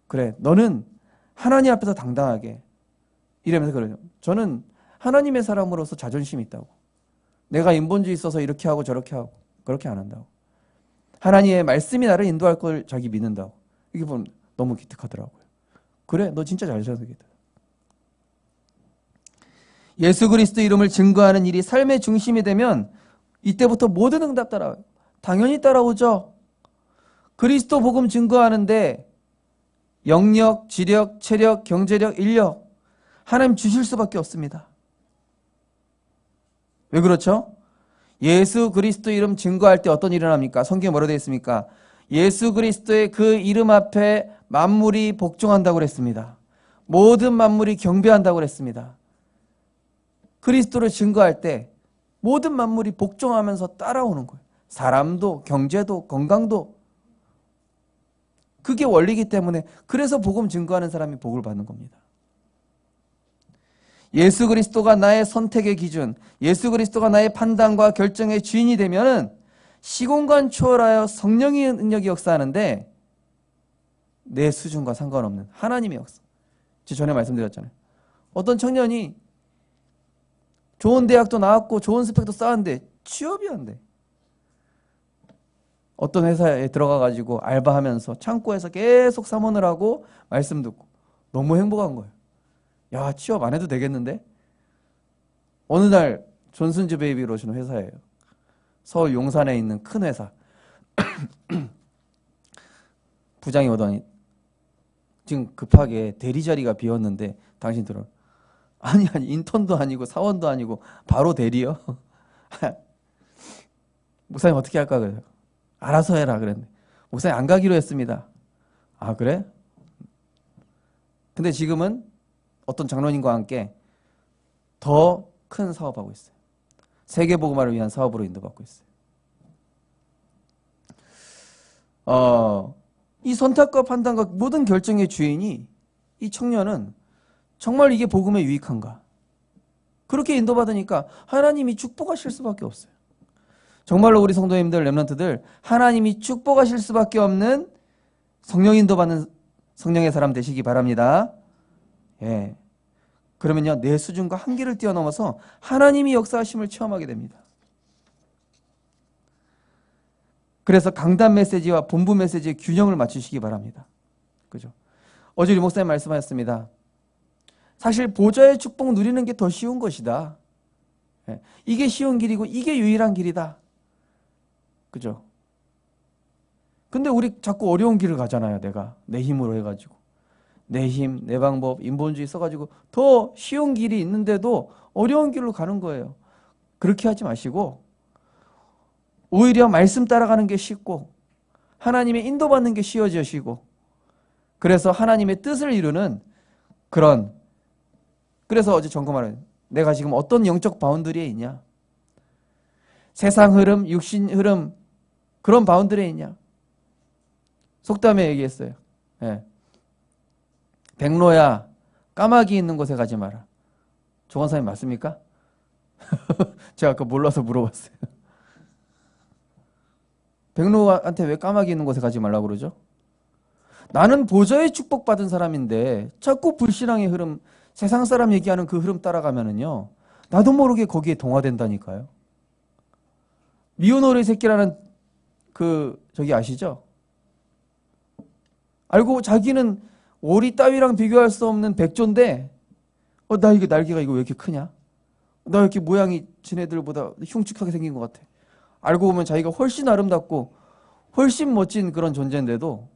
그래, 너는 하나님 앞에서 당당하게 이러면서 그래요. 저는 하나님의 사람으로서 자존심이 있다고. 내가 인본주의 써서 이렇게 하고 저렇게 하고 그렇게 안 한다고. 하나님의 말씀이 나를 인도할 걸 자기 믿는다고. 이게 보면 너무 기특하더라고요. 그래, 너 진짜 잘 살겠다. 예수 그리스도 이름을 증거하는 일이 삶의 중심이 되면 이때부터 모든 응답 따라와요. 당연히 따라오죠. 그리스도 복음 증거하는데 영력, 지력, 체력, 경제력, 인력 하나님 주실 수밖에 없습니다. 왜 그렇죠? 예수 그리스도 이름 증거할 때 어떤 일이 일어납니까? 성경에 뭐라고 되어 있습니까? 예수 그리스도의 그 이름 앞에 만물이 복종한다고 그랬습니다. 모든 만물이 경배한다고 그랬습니다. 그리스도를 증거할 때 모든 만물이 복종하면서 따라오는 거예요. 사람도, 경제도, 건강도. 그게 원리이기 때문에 그래서 복음 증거하는 사람이 복을 받는 겁니다. 예수 그리스도가 나의 선택의 기준, 예수 그리스도가 나의 판단과 결정의 주인이 되면 시공간 초월하여 성령의 능력이 역사하는데 내 수준과 상관없는 하나님의 역사. 제가 전에 말씀드렸잖아요. 어떤 청년이 좋은 대학도 나왔고 좋은 스펙도 쌓았는데 취업이 안 돼. 어떤 회사에 들어가가지고 알바하면서 창고에서 계속 사원을 하고 말씀 듣고 너무 행복한 거예요. 야, 취업 안 해도 되겠는데? 어느 날 존슨즈 베이비로시는 회사예요. 서울 용산에 있는 큰 회사. 부장이 오더니 지금 급하게 대리 자리가 비었는데 당신 들어. 아니 인턴도 아니고 사원도 아니고 바로 대리요. 목사님 어떻게 할까 그래요. 알아서 해라 그랬는데 목사님 안 가기로 했습니다. 아 그래? 근데 지금은 어떤 장로님과 함께 더 큰 사업하고 있어요. 세계복음화를 위한 사업으로 인도받고 있어요. 이 선택과 판단과 모든 결정의 주인이 이 청년은 정말 이게 복음에 유익한가? 그렇게 인도받으니까 하나님이 축복하실 수밖에 없어요. 정말로 우리 성도님들, 렘넌트들 하나님이 축복하실 수밖에 없는 성령 인도받는 성령의 사람 되시기 바랍니다. 예. 그러면요 내 수준과 한계를 뛰어넘어서 하나님이 역사하심을 체험하게 됩니다. 그래서 강단 메시지와 본부 메시지의 균형을 맞추시기 바랍니다. 그죠? 어제 우리 목사님 말씀하셨습니다. 사실 보좌의 축복 누리는 게 더 쉬운 것이다. 예. 이게 쉬운 길이고 이게 유일한 길이다. 그죠? 근데 우리 자꾸 어려운 길을 가잖아요. 내가 내 힘으로 해가지고 내 힘, 내 방법, 인본주의 써가지고 더 쉬운 길이 있는데도 어려운 길로 가는 거예요. 그렇게 하지 마시고 오히려 말씀 따라가는 게 쉽고 하나님의 인도받는 게 쉬워지시고 그래서 하나님의 뜻을 이루는 그래서 어제 점검하래요. 내가 지금 어떤 영적 바운더리에 있냐? 세상 흐름, 육신 흐름 그런 바운더리에 있냐? 속담에 얘기했어요. 예. 백로야 까마귀 있는 곳에 가지 마라. 조관사님 맞습니까? 제가 아까 몰라서 물어봤어요. 백로한테 왜 까마귀 있는 곳에 가지 말라고 그러죠? 나는 보좌의 축복받은 사람인데 자꾸 불신앙의 흐름, 세상 사람 얘기하는 그 흐름 따라가면은요 나도 모르게 거기에 동화된다니까요. 미운 오리 새끼라는 저기 아시죠? 알고 자기는 오리 따위랑 비교할 수 없는 백조인데 나 이게 날개가 이거 왜 이렇게 크냐? 나 이렇게 모양이 지네들보다 흉측하게 생긴 것 같아. 알고 보면 자기가 훨씬 아름답고 훨씬 멋진 그런 존재인데도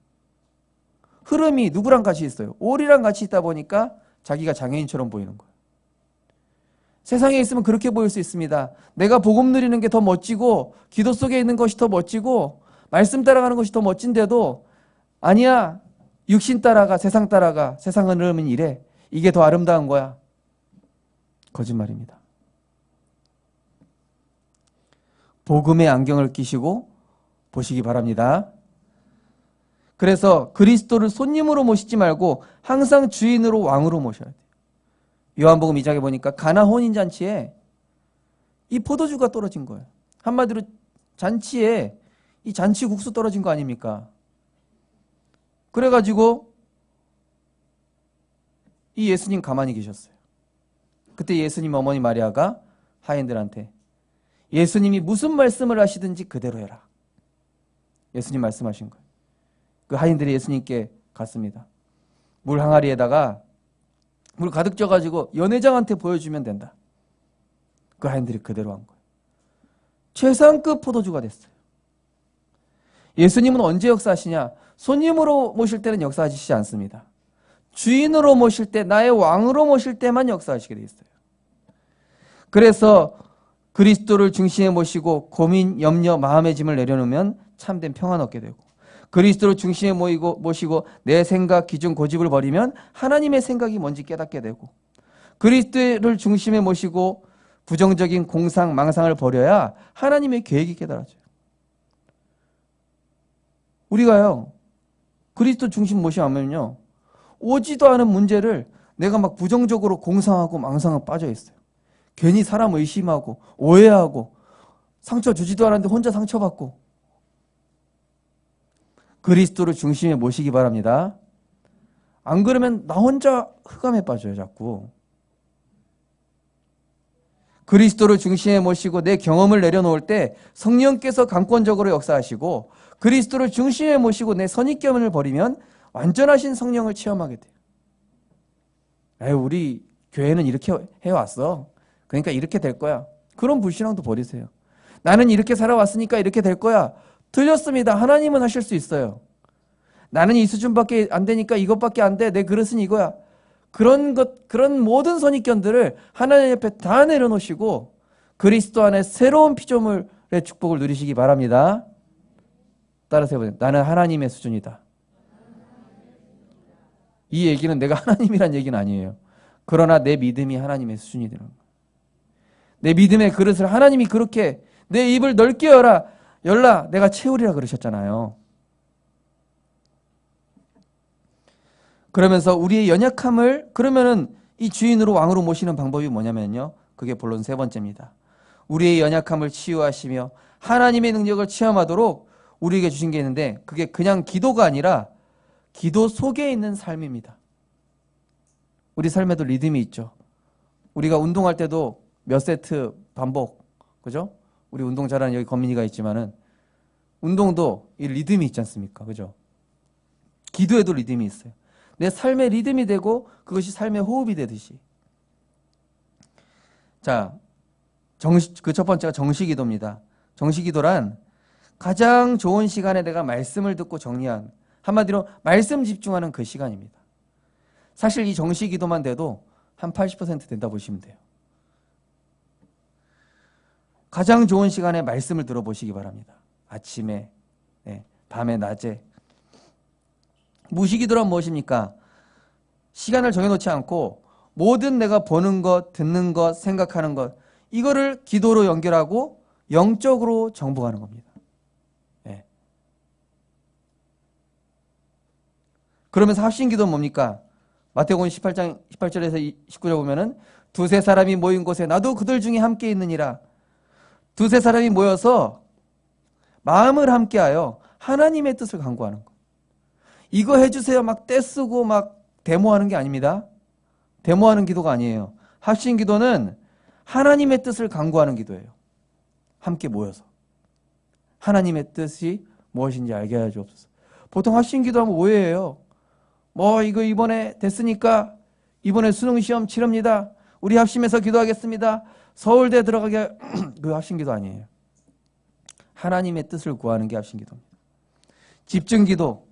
흐름이 누구랑 같이 있어요? 오리랑 같이 있다 보니까 자기가 장애인처럼 보이는 거예요. 세상에 있으면 그렇게 보일 수 있습니다. 내가 복음 누리는 게 더 멋지고 기도 속에 있는 것이 더 멋지고 말씀 따라가는 것이 더 멋진데도 아니야. 육신 따라가, 세상 따라가, 세상은 흐름은 이래. 이게 더 아름다운 거야. 거짓말입니다. 복음의 안경을 끼시고 보시기 바랍니다. 그래서 그리스도를 손님으로 모시지 말고 항상 주인으로 왕으로 모셔야 돼요. 요한복음 2장에 보니까 가나 혼인잔치에 이 포도주가 떨어진 거예요. 한마디로 잔치에 이 잔치국수 떨어진 거 아닙니까? 그래가지고 이 예수님 가만히 계셨어요. 그때 예수님 어머니 마리아가 하인들한테 예수님이 무슨 말씀을 하시든지 그대로 해라. 예수님 말씀하신 거예요. 그 하인들이 예수님께 갔습니다. 물 항아리에다가 물 가득 쪄가지고 연회장한테 보여주면 된다. 그 하인들이 그대로 한 거예요. 최상급 포도주가 됐어요. 예수님은 언제 역사하시냐? 손님으로 모실 때는 역사하시지 않습니다. 주인으로 모실 때, 나의 왕으로 모실 때만 역사하시게 돼 있어요. 그래서 그리스도를 중심에 모시고 고민, 염려, 마음의 짐을 내려놓으면 참된 평안 얻게 되고, 그리스도를 중심에 모시고 내 생각, 기준, 고집을 버리면 하나님의 생각이 뭔지 깨닫게 되고, 그리스도를 중심에 모시고 부정적인 공상, 망상을 버려야 하나님의 계획이 깨달아져요. 우리가요, 그리스도 중심 모시면요, 오지도 않은 문제를 내가 막 부정적으로 공상하고 망상에 빠져 있어요. 괜히 사람 의심하고 오해하고 상처 주지도 않았는데 혼자 상처받고. 그리스도를 중심에 모시기 바랍니다. 안 그러면 나 혼자 흑암에 빠져요, 자꾸. 그리스도를 중심에 모시고 내 경험을 내려놓을 때 성령께서 강권적으로 역사하시고, 그리스도를 중심에 모시고 내 선입견을 버리면 완전하신 성령을 체험하게 돼요. 에이, 우리 교회는 이렇게 해왔어. 그러니까 이렇게 될 거야. 그런 불신앙도 버리세요. 나는 이렇게 살아왔으니까 이렇게 될 거야. 틀렸습니다. 하나님은 하실 수 있어요. 나는 이 수준밖에 안 되니까 이것밖에 안 돼. 내 그릇은 이거야. 그런 모든 선입견들을 하나님 옆에 다 내려놓으시고 그리스도 안에 새로운 피조물의 축복을 누리시기 바랍니다. 따라서 해보세요. 나는 하나님의 수준이다. 이 얘기는 내가 하나님이란 얘기는 아니에요. 그러나 내 믿음이 하나님의 수준이 되는 거예요. 내 믿음의 그릇을 하나님이 그렇게 내 입을 넓게 열라 내가 채우리라 그러셨잖아요. 그러면서 우리의 연약함을 그러면은 이 주인으로 왕으로 모시는 방법이 뭐냐면요. 그게 본론 세 번째입니다. 우리의 연약함을 치유하시며 하나님의 능력을 체험하도록 우리에게 주신 게 있는데 그게 그냥 기도가 아니라 기도 속에 있는 삶입니다. 우리 삶에도 리듬이 있죠. 우리가 운동할 때도 몇 세트 반복, 그죠? 우리 운동 잘하는 여기 건민이가 있지만은 운동도 이 리듬이 있지 않습니까? 그죠? 기도에도 리듬이 있어요. 내 삶의 리듬이 되고 그것이 삶의 호흡이 되듯이. 자, 그 첫 번째가 정시기도입니다. 정시기도란 가장 좋은 시간에 내가 말씀을 듣고 정리한, 한마디로 말씀 집중하는 그 시간입니다. 사실 이 정시기도만 돼도 한 80% 된다 보시면 돼요. 가장 좋은 시간에 말씀을 들어보시기 바랍니다. 아침에, 밤에, 낮에. 무시기도란 무엇입니까? 시간을 정해놓지 않고 모든 내가 보는 것, 듣는 것, 생각하는 것, 이거를 기도로 연결하고 영적으로 정복하는 겁니다. 그러면서 합심기도는 뭡니까? 마태복음 18장 18절에서 19절 보면은 두세 사람이 모인 곳에 나도 그들 중에 함께 있느니라. 두세 사람이 모여서 마음을 함께하여 하나님의 뜻을 간구하는 거. 이거 해주세요. 막 떼쓰고 막 데모하는 게 아닙니다. 데모하는 기도가 아니에요. 합심기도는 하나님의 뜻을 간구하는 기도예요. 함께 모여서 하나님의 뜻이 무엇인지 알게 하여 주옵소서. 보통 합심기도하면 오해예요. 이거 이번에 됐으니까 이번에 수능시험 치릅니다. 우리 합심해서 기도하겠습니다. 서울대 들어가게 그 합심기도 아니에요. 하나님의 뜻을 구하는 게 합심기도입니다. 집중기도,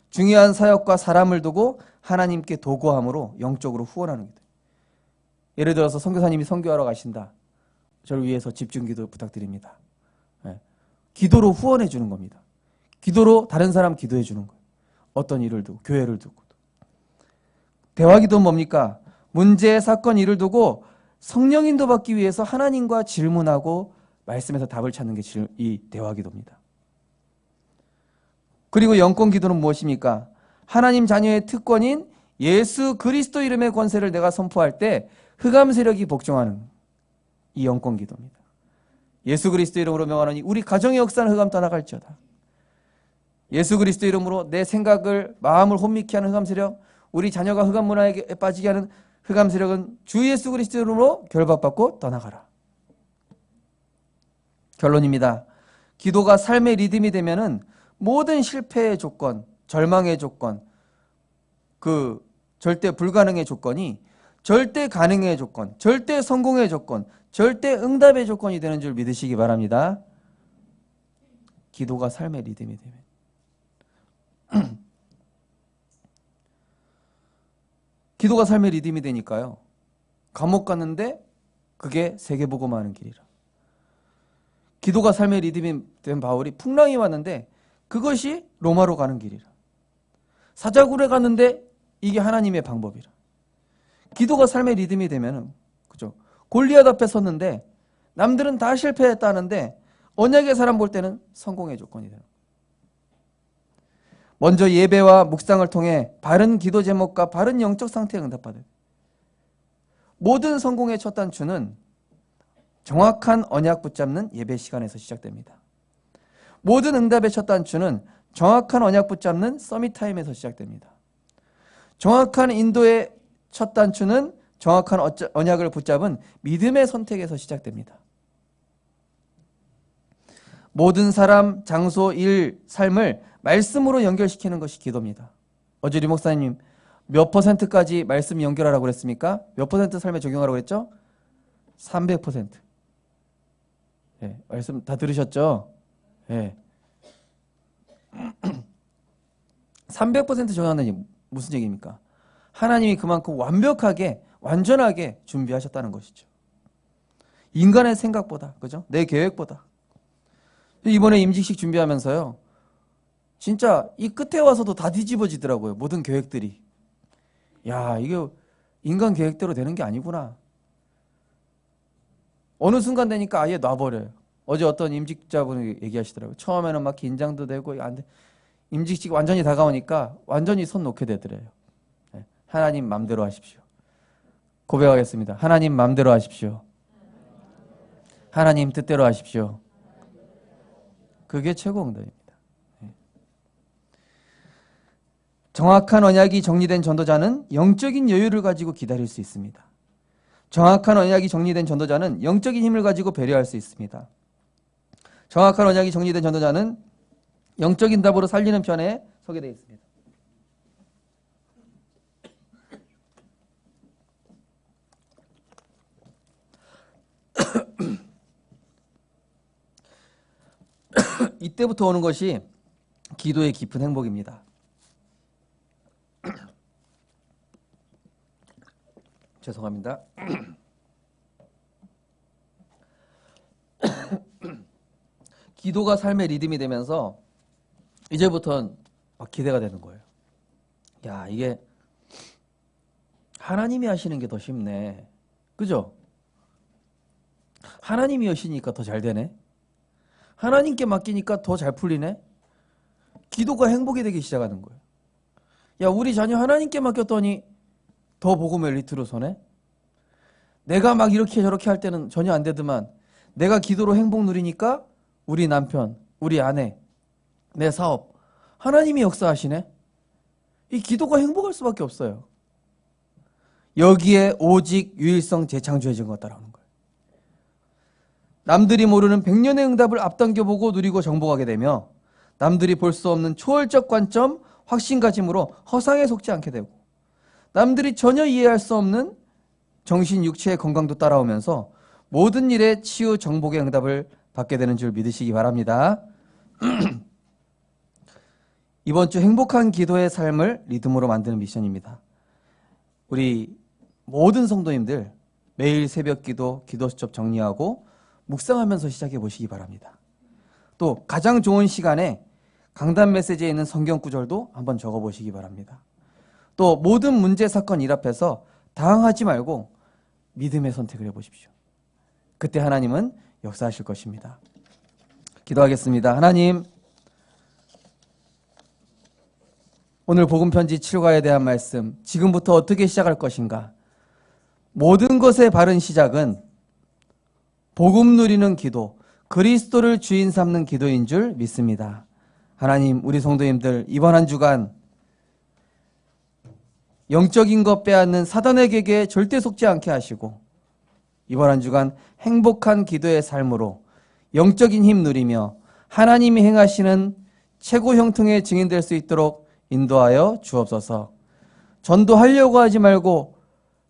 중요한 사역과 사람을 두고 하나님께 도구함으로 영적으로 후원하는 기도. 예를 들어서 선교사님이 선교하러 가신다. 저를 위해서 집중기도 부탁드립니다. 예. 기도로 후원해 주는 겁니다. 기도로 다른 사람 기도해 주는 거예요. 어떤 일을 두고, 교회를 두고. 대화기도는 뭡니까? 문제, 사건, 일을 두고 성령 인도받기 위해서 하나님과 질문하고 말씀에서 답을 찾는 게 이 대화기도입니다. 그리고 영권기도는 무엇입니까? 하나님 자녀의 특권인 예수 그리스도 이름의 권세를 내가 선포할 때 흑암 세력이 복종하는 이 영권기도입니다. 예수 그리스도 이름으로 명하노니 우리 가정의 역사는 흑암 떠나갈지어다. 예수 그리스도 이름으로 내 생각을, 마음을 혼미케 하는 흑암 세력, 우리 자녀가 흑암 문화에 빠지게 하는 흑암 세력은 주 예수 그리스도 이름으로 결박받고 떠나가라. 결론입니다. 기도가 삶의 리듬이 되면은 모든 실패의 조건, 절망의 조건, 그 절대 불가능의 조건이 절대 가능의 조건, 절대 성공의 조건, 절대 응답의 조건이 되는 줄 믿으시기 바랍니다. 기도가 삶의 리듬이 되면. 기도가 삶의 리듬이 되니까요. 감옥 갔는데 그게 세계복음화하는 길이라. 기도가 삶의 리듬이 된 바울이 풍랑이 왔는데 그것이 로마로 가는 길이라. 사자굴에 갔는데 이게 하나님의 방법이라. 기도가 삶의 리듬이 되면은, 그죠? 골리앗 앞에 섰는데 남들은 다 실패했다는데 언약의 사람 볼 때는 성공의 조건이 되는. 먼저 예배와 묵상을 통해 바른 기도 제목과 바른 영적 상태에 응답받아요. 모든 성공의 첫 단추는 정확한 언약 붙잡는 예배 시간에서 시작됩니다. 모든 응답의 첫 단추는 정확한 언약 붙잡는 서밋 타임에서 시작됩니다. 정확한 인도의 첫 단추는 정확한 언약을 붙잡은 믿음의 선택에서 시작됩니다. 모든 사람, 장소, 일, 삶을 말씀으로 연결시키는 것이 기도입니다. 어제 리 목사님 몇 %까지 말씀 연결하라고 그랬습니까? 몇 % 삶에 적용하라고 그랬죠? 300%. 네, 말씀 다 들으셨죠? 네. 300% 적용하는 게 무슨 얘기입니까? 하나님이 그만큼 완벽하게, 완전하게 준비하셨다는 것이죠. 인간의 생각보다, 그죠? 내 계획보다. 이번에 임직식 준비하면서요. 진짜 이 끝에 와서도 다 뒤집어지더라고요. 모든 계획들이. 야, 이게 인간 계획대로 되는 게 아니구나. 어느 순간 되니까 아예 놔버려요. 어제 어떤 임직자분이 얘기하시더라고요. 처음에는 막 긴장도 되고 안 돼. 임직식 완전히 다가오니까 완전히 손 놓게 되더래요. 네. 하나님 맘대로 하십시오. 고백하겠습니다. 하나님 맘대로 하십시오. 하나님 뜻대로 하십시오. 그게 최고 응답입니다. 네. 정확한 언약이 정리된 전도자는 영적인 여유를 가지고 기다릴 수 있습니다. 정확한 언약이 정리된 전도자는 영적인 힘을 가지고 배려할 수 있습니다. 정확한 언약이 정리된 전도자는 영적인 답으로 살리는 편에 서게 되어 있습니다. 이때부터 오는 것이 기도의 깊은 행복입니다. 죄송합니다. 기도가 삶의 리듬이 되면서 이제부터는 막 기대가 되는 거예요. 야, 이게 하나님이 하시는 게 더 쉽네. 그죠? 하나님이 하시니까 더 잘 되네. 하나님께 맡기니까 더 잘 풀리네. 기도가 행복이 되기 시작하는 거예요. 야, 우리 자녀 하나님께 맡겼더니 더 복음 엘리트로 서네. 내가 막 이렇게 저렇게 할 때는 전혀 안 되더만 내가 기도로 행복 누리니까 우리 남편, 우리 아내, 내 사업 하나님이 역사하시네. 이 기도가 행복할 수밖에 없어요. 여기에 오직 유일성 재창조의 증거가 따라오는 거예요. 남들이 모르는 100년의 응답을 앞당겨보고 누리고 정복하게 되며 남들이 볼 수 없는 초월적 관점, 확신가짐으로 허상에 속지 않게 되고 남들이 전혀 이해할 수 없는 정신, 육체의 건강도 따라오면서 모든 일에 치유, 정복의 응답을 받게 되는 줄 믿으시기 바랍니다. 이번 주 행복한 기도의 삶을 리듬으로 만드는 미션입니다. 우리 모든 성도님들 매일 새벽 기도, 기도 수첩 정리하고 묵상하면서 시작해 보시기 바랍니다. 또 가장 좋은 시간에 강단 메시지에 있는 성경 구절도 한번 적어 보시기 바랍니다. 또 모든 문제, 사건, 일 앞에서 당황하지 말고 믿음의 선택을 해보십시오. 그때 하나님은 역사하실 것입니다. 기도하겠습니다. 하나님, 오늘 복음편지 7과에 대한 말씀, 지금부터 어떻게 시작할 것인가? 모든 것의 바른 시작은 복음 누리는 기도, 그리스도를 주인 삼는 기도인 줄 믿습니다. 하나님, 우리 성도님들 이번 한 주간 영적인 것 빼앗는 사단에게 절대 속지 않게 하시고 이번 한 주간 행복한 기도의 삶으로 영적인 힘 누리며 하나님이 행하시는 최고 형통의 증인될 수 있도록 인도하여 주옵소서. 전도하려고 하지 말고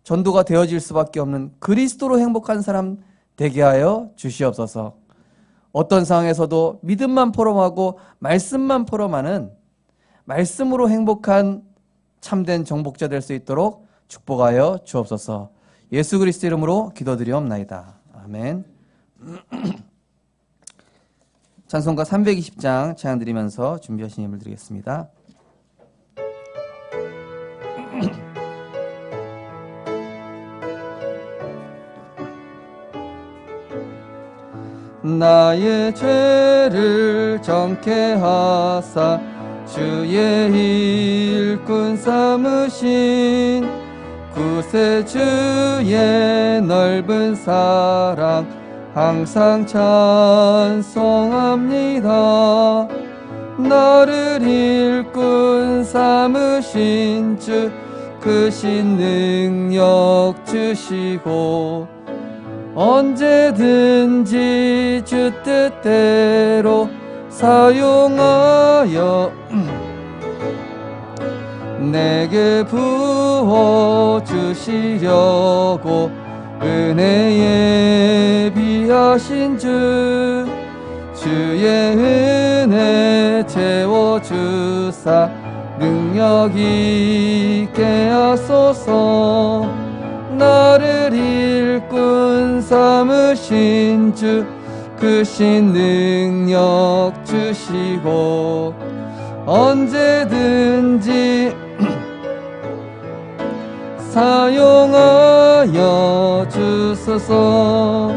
전도가 되어질 수밖에 없는 그리스도로 행복한 사람 되게 하여 주시옵소서. 어떤 상황에서도 믿음만 포럼하고 말씀만 포럼하는 말씀으로 행복한 참된 정복자 될 수 있도록 축복하여 주옵소서. 예수 그리스도 이름으로 기도드리옵나이다. 아멘. 찬송가 320장 찬양 드리면서 준비하신 예물 드리겠습니다. 나의 죄를 정케 하사 주의 일꾼 삼으신 구세주의 넓은 사랑 항상 찬송합니다. 나를 일꾼 삼으신 주 크신 능력 주시고 언제든지 주 뜻대로 사용하여 내게 부어 주시려고 은혜에 비하신 주의 은혜 채워주사 능력 있게 하소서. 나를 일꾼 삼으신 주 크신 능력 주시고 언제든지 사용하여 주소서.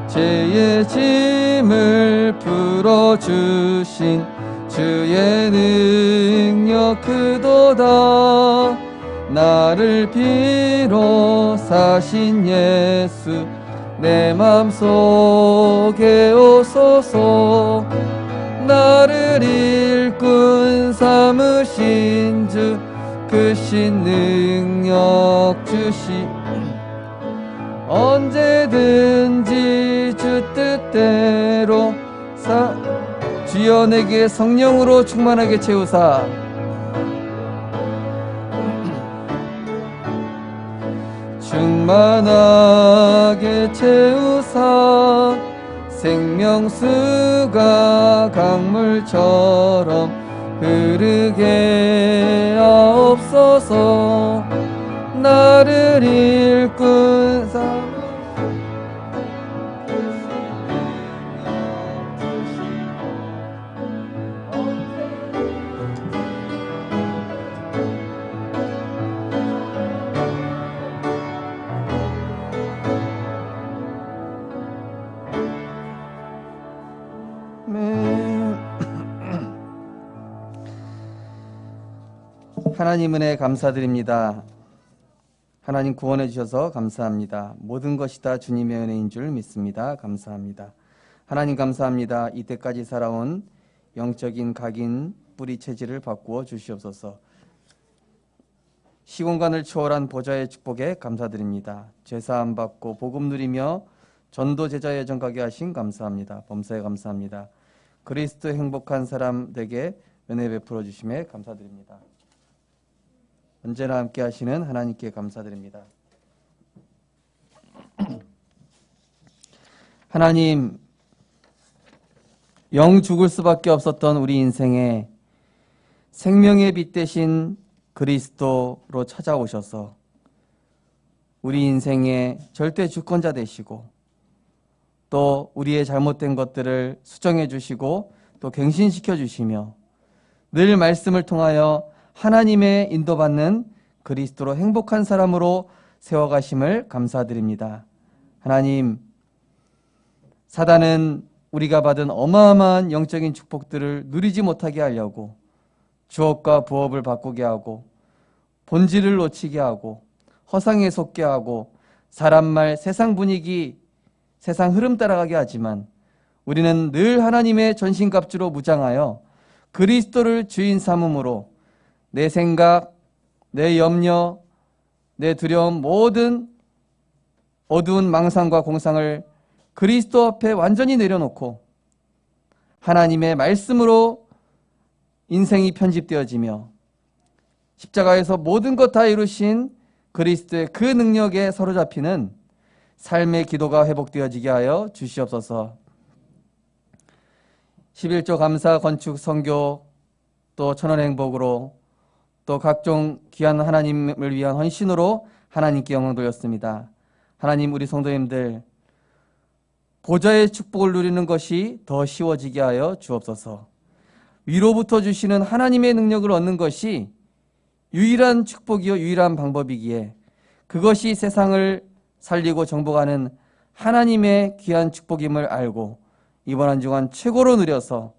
죄의 짐을 풀어주신 주의 능력 크도다. 나를 비로 사신 예수 내 맘속에 오소서. 나를 일꾼 삼으신 주 크신 능력 주시 언제든지 주 뜻대로 주여 내게 성령으로 충만하게 채우사 충만하게 채우사 생명수가 강물처럼 흐르게 하옵소서. 나를 일꾼 삼으신 하나님 은혜 감사드립니다. 하나님 구원해 주셔서 감사합니다. 모든 것이 다 주님의 은혜인 줄 믿습니다. 감사합니다. 하나님 감사합니다. 이때까지 살아온 영적인 각인 뿌리 체질을 바꾸어 주시옵소서. 시공간을 초월한 보좌의 축복에 감사드립니다. 죄사함 받고 복음 누리며 전도 제자 여정 가게 하신 감사합니다. 범사에 감사합니다. 그리스도 행복한 사람 되게 은혜 베풀어 주심에 감사드립니다. 언제나 함께 하시는 하나님께 감사드립니다. 하나님, 영 죽을 수밖에 없었던 우리 인생에 생명의 빛 대신 그리스도로 찾아오셔서 우리 인생의 절대 주권자 되시고 또 우리의 잘못된 것들을 수정해 주시고 또 갱신시켜 주시며 늘 말씀을 통하여 하나님의 인도받는 그리스도로 행복한 사람으로 세워가심을 감사드립니다. 하나님, 사단은 우리가 받은 어마어마한 영적인 축복들을 누리지 못하게 하려고 주업과 부업을 바꾸게 하고 본질을 놓치게 하고 허상에 속게 하고 사람 말, 세상 분위기, 세상 흐름 따라가게 하지만 우리는 늘 하나님의 전신갑주로 무장하여 그리스도를 주인 삼음으로 내 생각, 내 염려, 내 두려움, 모든 어두운 망상과 공상을 그리스도 앞에 완전히 내려놓고 하나님의 말씀으로 인생이 편집되어지며 십자가에서 모든 것 다 이루신 그리스도의 그 능력에 사로잡히는 삶의 기도가 회복되어지게 하여 주시옵소서. 11조 감사 건축 선교 또 천원 행복으로 또 각종 귀한 하나님을 위한 헌신으로 하나님께 영광 돌렸습니다. 하나님, 우리 성도님들 보좌의 축복을 누리는 것이 더 쉬워지게 하여 주옵소서. 위로부터 주시는 하나님의 능력을 얻는 것이 유일한 축복이요 유일한 방법이기에 그것이 세상을 살리고 정복하는 하나님의 귀한 축복임을 알고 이번 한 주간 최고로 누려서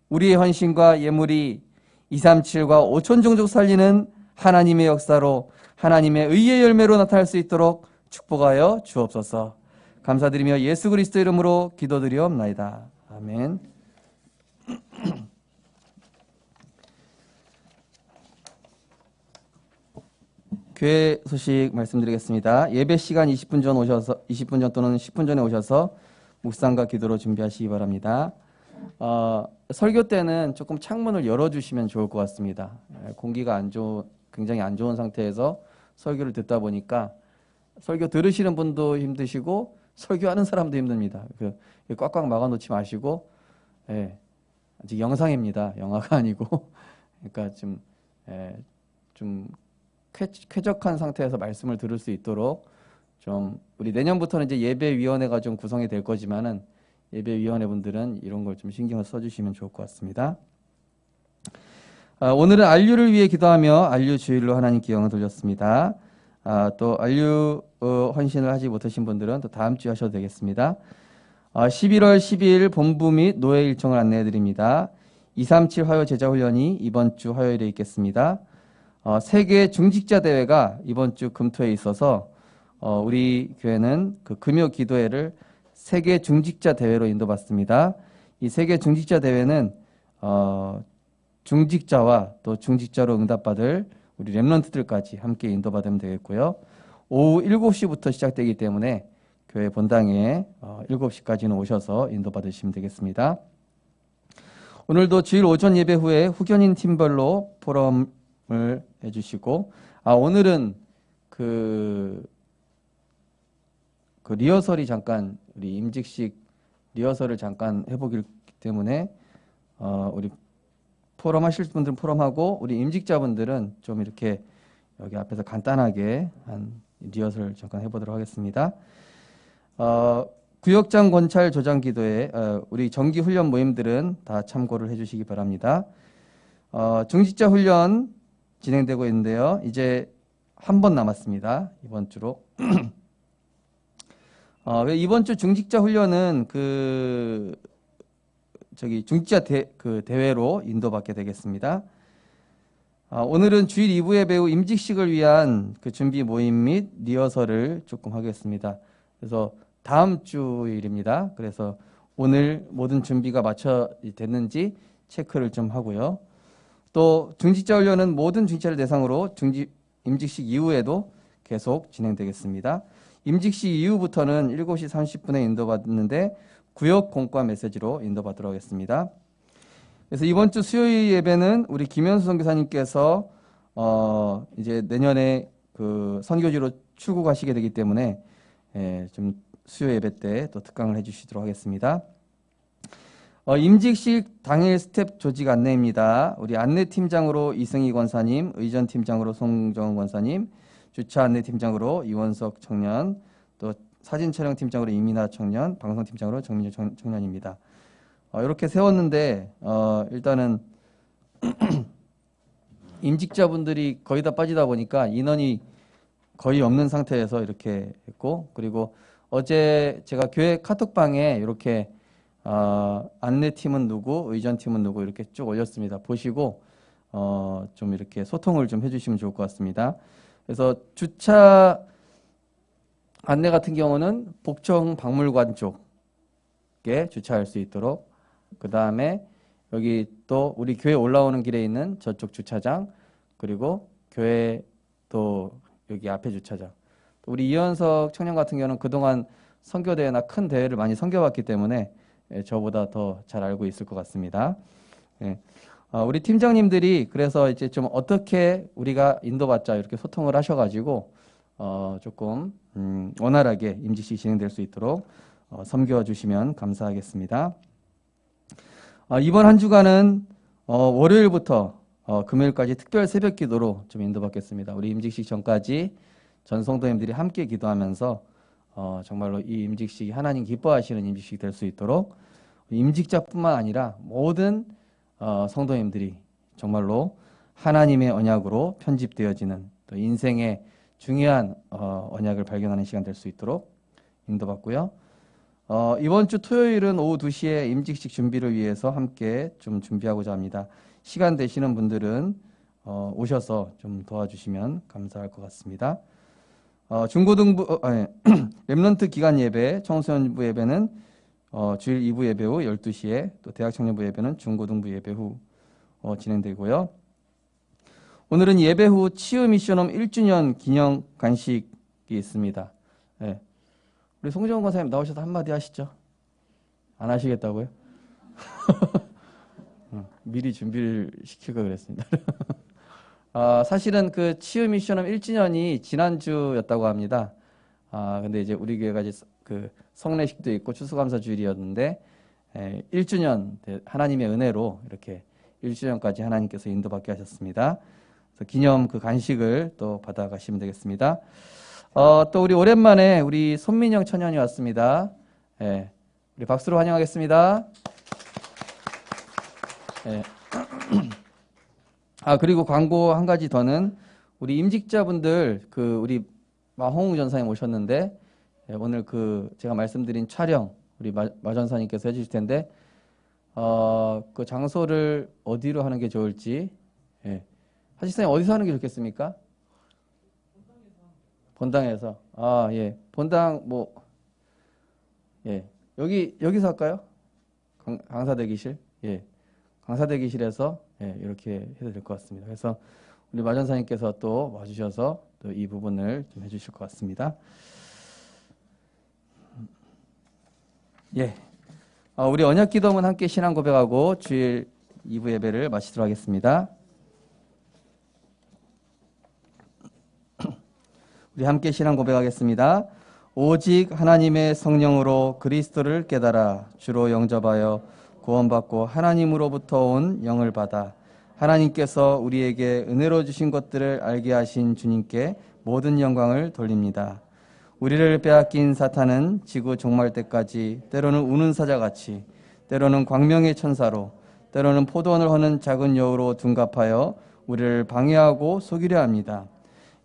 우리의 헌신과 예물이 237과 5천 종족 살리는 하나님의 역사로 하나님의 의의 열매로 나타날 수 있도록 축복하여 주옵소서. 감사드리며 예수 그리스도 이름으로 기도드리옵나이다. 아멘. 교회 소식 말씀드리겠습니다. 예배 시간 20분 전 또는 10분 전에 오셔서 묵상과 기도로 준비하시기 바랍니다. 설교 때는 조금 창문을 열어주시면 좋을 것 같습니다. 공기가 굉장히 안 좋은 상태에서 설교를 듣다 보니까 설교 들으시는 분도 힘드시고 설교하는 사람도 힘듭니다. 꽉꽉 막아놓지 마시고, 아직 영상입니다. 영화가 아니고, 그러니까 좀 쾌적한 상태에서 말씀을 들을 수 있도록 좀 우리 내년부터는 이제 예배위원회가 좀 구성이 될 거지만은 예배위원회 분들은 이런 걸 좀 신경을 써주시면 좋을 것 같습니다. 오늘은 안류를 위해 기도하며 안류 주일로 하나님께 영광을 돌렸습니다. 또 안류 헌신을 하지 못하신 분들은 또 다음 주에 하셔도 되겠습니다. 11월 12일 본부 및 노예 일정을 안내해 드립니다. 237 화요 제자훈련이 이번 주 화요일에 있겠습니다. 세계 중직자 대회가 이번 주 금토에 있어서 우리 교회는 그 금요 기도회를 세계 중직자 대회로 인도받습니다. 이 세계 중직자 대회는 중직자와 또 중직자로 응답받을 우리 렘넌트들까지 함께 인도받으면 되겠고요. 오후 7시부터 시작되기 때문에 교회 본당에 7시까지는 오셔서 인도받으시면 되겠습니다. 오늘도 주일 오전 예배 후에 후견인 팀별로 포럼을 해주시고, 오늘은 그 리허설이 잠깐 우리 임직식 리허설을 잠깐 해보기 때문에 우리 포럼 하실 분들은 포럼하고 우리 임직자분들은 좀 이렇게 여기 앞에서 간단하게 한 리허설 잠깐 해보도록 하겠습니다. 구역장 권찰 조장 기도에 우리 정기 훈련 모임들은 다 참고를 해주시기 바랍니다. 중직자 훈련 진행되고 있는데요. 이제 한 번 남았습니다. 이번 주로. 이번 주 중직자 훈련은 중직자 대회로 인도받게 되겠습니다. 오늘은 주일 2부의 배우 임직식을 위한 그 준비 모임 및 리허설을 조금 하겠습니다. 그래서 다음 주일입니다. 그래서 오늘 모든 준비가 됐는지 체크를 좀 하고요. 또 중직자 훈련은 모든 중직자를 대상으로 임직식 이후에도 계속 진행되겠습니다. 임직식 이후부터는 7시 30분에 인도받는데 구역 공과 메시지로 인도받도록 하겠습니다. 그래서 이번 주 수요일 예배는 우리 김현수 선교사님께서 이제 내년에 그 선교지로 출국하시게 되기 때문에 좀 수요 예배 때 또 특강을 해주시도록 하겠습니다. 임직식 당일 스텝 조직 안내입니다. 우리 안내팀장으로 이승희 권사님, 의전팀장으로 송정은 권사님, 주차 안내 팀장으로 이원석 청년, 또 사진 촬영 팀장으로 이민아 청년, 방송 팀장으로 정민주 청년입니다. 이렇게 세웠는데 일단은 임직자분들이 거의 다 빠지다 보니까 인원이 거의 없는 상태에서 이렇게 했고, 그리고 어제 제가 교회 카톡방에 이렇게 안내팀은 누구, 의전팀은 누구 이렇게 쭉 올렸습니다. 보시고 좀 이렇게 소통을 좀 해주시면 좋을 것 같습니다. 그래서 주차 안내 같은 경우는 복청 박물관 쪽에 주차할 수 있도록, 그 다음에 여기 또 우리 교회 올라오는 길에 있는 저쪽 주차장, 그리고 교회 또 여기 앞에 주차장. 우리 이현석 청년 같은 경우는 그동안 선교대회나 큰 대회를 많이 선교봤기 때문에 저보다 더 잘 알고 있을 것 같습니다. 우리 팀장님들이 그래서 이제 좀 어떻게 우리가 인도받자 이렇게 소통을 하셔가지고 조금 원활하게 임직식이 진행될 수 있도록 섬겨주시면 감사하겠습니다. 이번 한 주간은 월요일부터 금요일까지 특별 새벽 기도로 좀 인도받겠습니다. 우리 임직식 전까지 전 성도님들이 함께 기도하면서 정말로 이 임직식이 하나님 기뻐하시는 임직식이 될 수 있도록 임직자뿐만 아니라 모든 성도님들이 정말로 하나님의 언약으로 편집되어지는 또 인생의 중요한 언약을 발견하는 시간 될 수 있도록 인도받고요. 이번 주 토요일은 오후 2시에 임직식 준비를 위해서 함께 좀 준비하고자 합니다. 시간 되시는 분들은 오셔서 좀 도와주시면 감사할 것 같습니다. 중고등부 렘넌트 기간 예배, 청소년부 예배는 주일 2부 예배 후 12시에, 또 대학 청년부 예배는 중고등부 예배 후 진행되고요. 오늘은 예배 후 치유 미션홈 1주년 기념 간식이 있습니다. 네. 우리 송정원 권사님 나오셔서 한마디 하시죠. 안 하시겠다고요? 미리 준비를 시키고 그랬습니다. 사실은 그 치유 미션홈 1주년이 지난주였다고 합니다. 근데 이제 우리 교회가 이제 그 성례식도 있고 추수감사 주일이었는데 1주년 하나님의 은혜로 이렇게 1주년까지 하나님께서 인도받게 하셨습니다. 그래서 기념 그 간식을 또 받아가시면 되겠습니다. 또 우리 오랜만에 우리 손민영 천년이 왔습니다. 우리 박수로 환영하겠습니다. 그리고 광고 한 가지 더는 우리 임직자분들 우리 마홍우 전사님 오셨는데 오늘 제가 말씀드린 촬영 우리 마 전사님께서 해주실 텐데 그 장소를 어디로 하는 게 좋을지 하시사님 어디서 하는 게 좋겠습니까? 본당에서. 본당 여기서 할까요? 강사대기실. 강사대기실에서 이렇게 해도 될 것 같습니다. 그래서 우리 마전사님께서 또 와주셔서 또 이 부분을 좀 해주실 것 같습니다. 우리 언약기도문 함께 신앙 고백하고 주일 2부 예배를 마치도록 하겠습니다. 우리 함께 신앙 고백하겠습니다. 오직 하나님의 성령으로 그리스도를 깨달아 주로 영접하여 구원받고 하나님으로부터 온 영을 받아 하나님께서 우리에게 은혜로 주신 것들을 알게 하신 주님께 모든 영광을 돌립니다. 우리를 빼앗긴 사탄은 지구 종말 때까지 때로는 우는 사자같이, 때로는 광명의 천사로, 때로는 포도원을 허는 작은 여우로 둔갑하여 우리를 방해하고 속이려 합니다.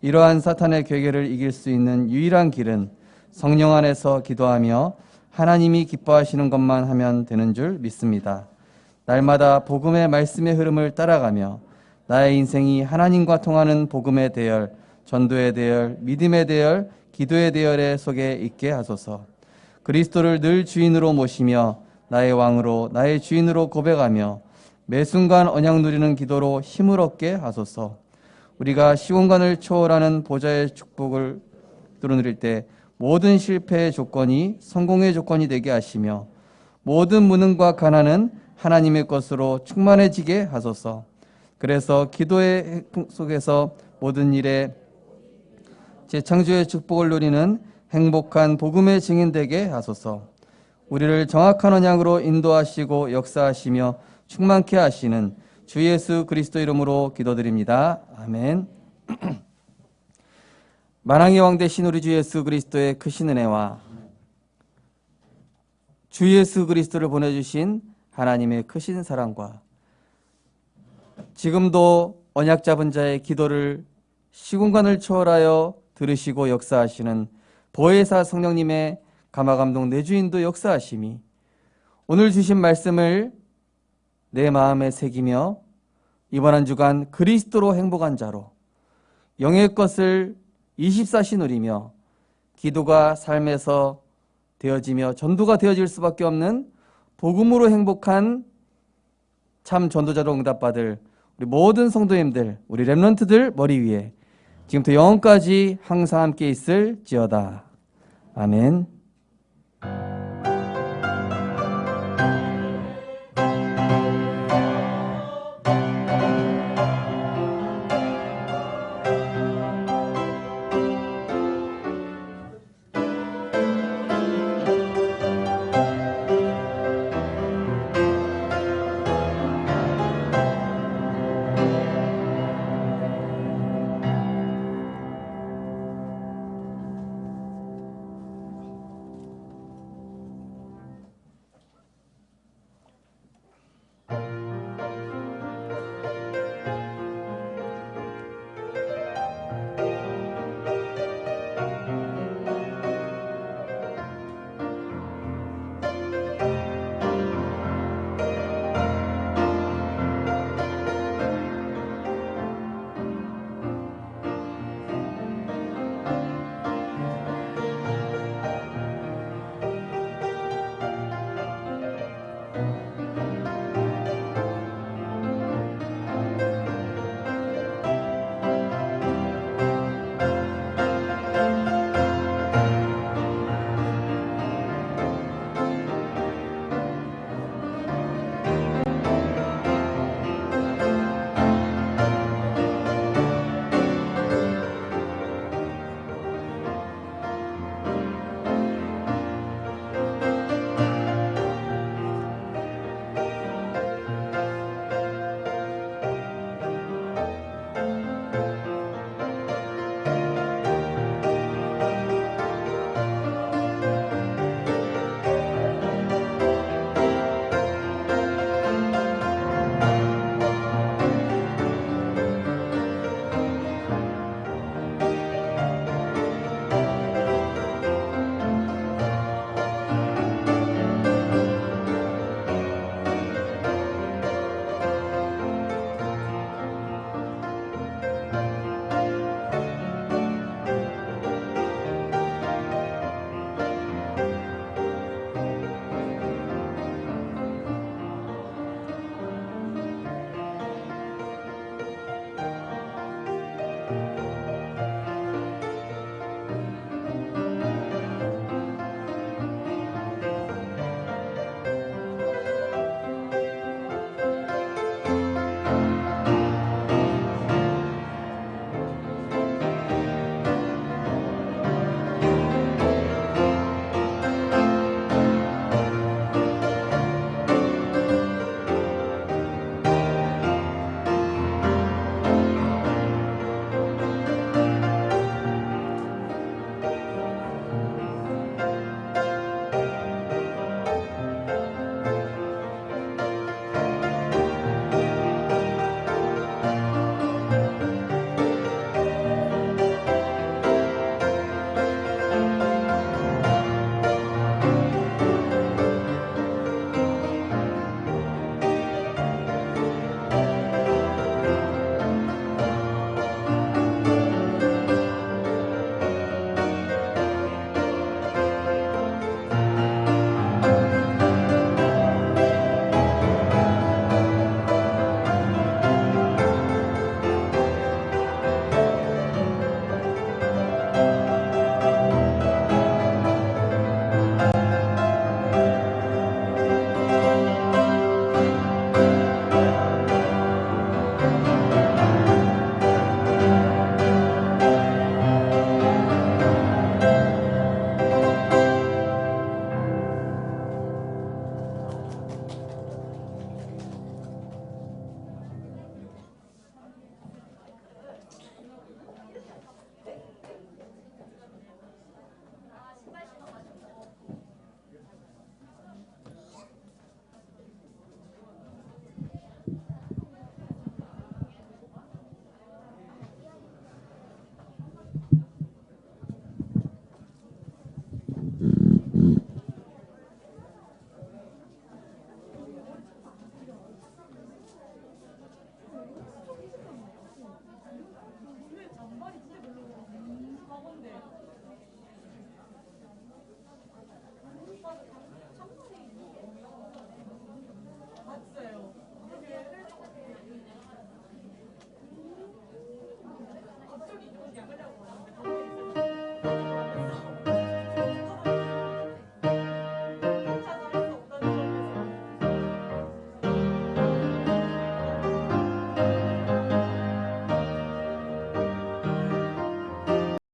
이러한 사탄의 괴계를 이길 수 있는 유일한 길은 성령 안에서 기도하며 하나님이 기뻐하시는 것만 하면 되는 줄 믿습니다. 날마다 복음의 말씀의 흐름을 따라가며 나의 인생이 하나님과 통하는 복음의 대열, 전도의 대열, 믿음의 대열, 기도의 대열에 속에 있게 하소서. 그리스도를 늘 주인으로 모시며 나의 왕으로 나의 주인으로 고백하며 매 순간 언약 누리는 기도로 힘을 얻게 하소서. 우리가 시공간을 초월하는 보좌의 축복을 누릴 때 모든 실패의 조건이 성공의 조건이 되게 하시며 모든 무능과 가난은 하나님의 것으로 충만해지게 하소서. 그래서 기도의 속에서 모든 일에 재창조의 축복을 누리는 행복한 복음의 증인되게 하소서. 우리를 정확한 언약으로 인도하시고 역사하시며 충만케 하시는 주 예수 그리스도 이름으로 기도드립니다. 아멘. 만왕의 왕 되신 우리 주 예수 그리스도의 크신 은혜와 주 예수 그리스도를 보내주신 하나님의 크신 사랑과 지금도 언약 잡은 자의 기도를 시공간을 초월하여 들으시고 역사하시는 보혜사 성령님의 감화감동 내주인도 역사하심이 오늘 주신 말씀을 내 마음에 새기며 이번 한 주간 그리스도로 행복한 자로 영의 것을 24시 누리며 기도가 삶에서 되어지며 전도가 되어질 수밖에 없는 복음으로 행복한 참 전도자로 응답받을 우리 모든 성도님들, 우리 렘넌트들 머리 위에 지금부터 영원까지 항상 함께 있을지어다. 아멘.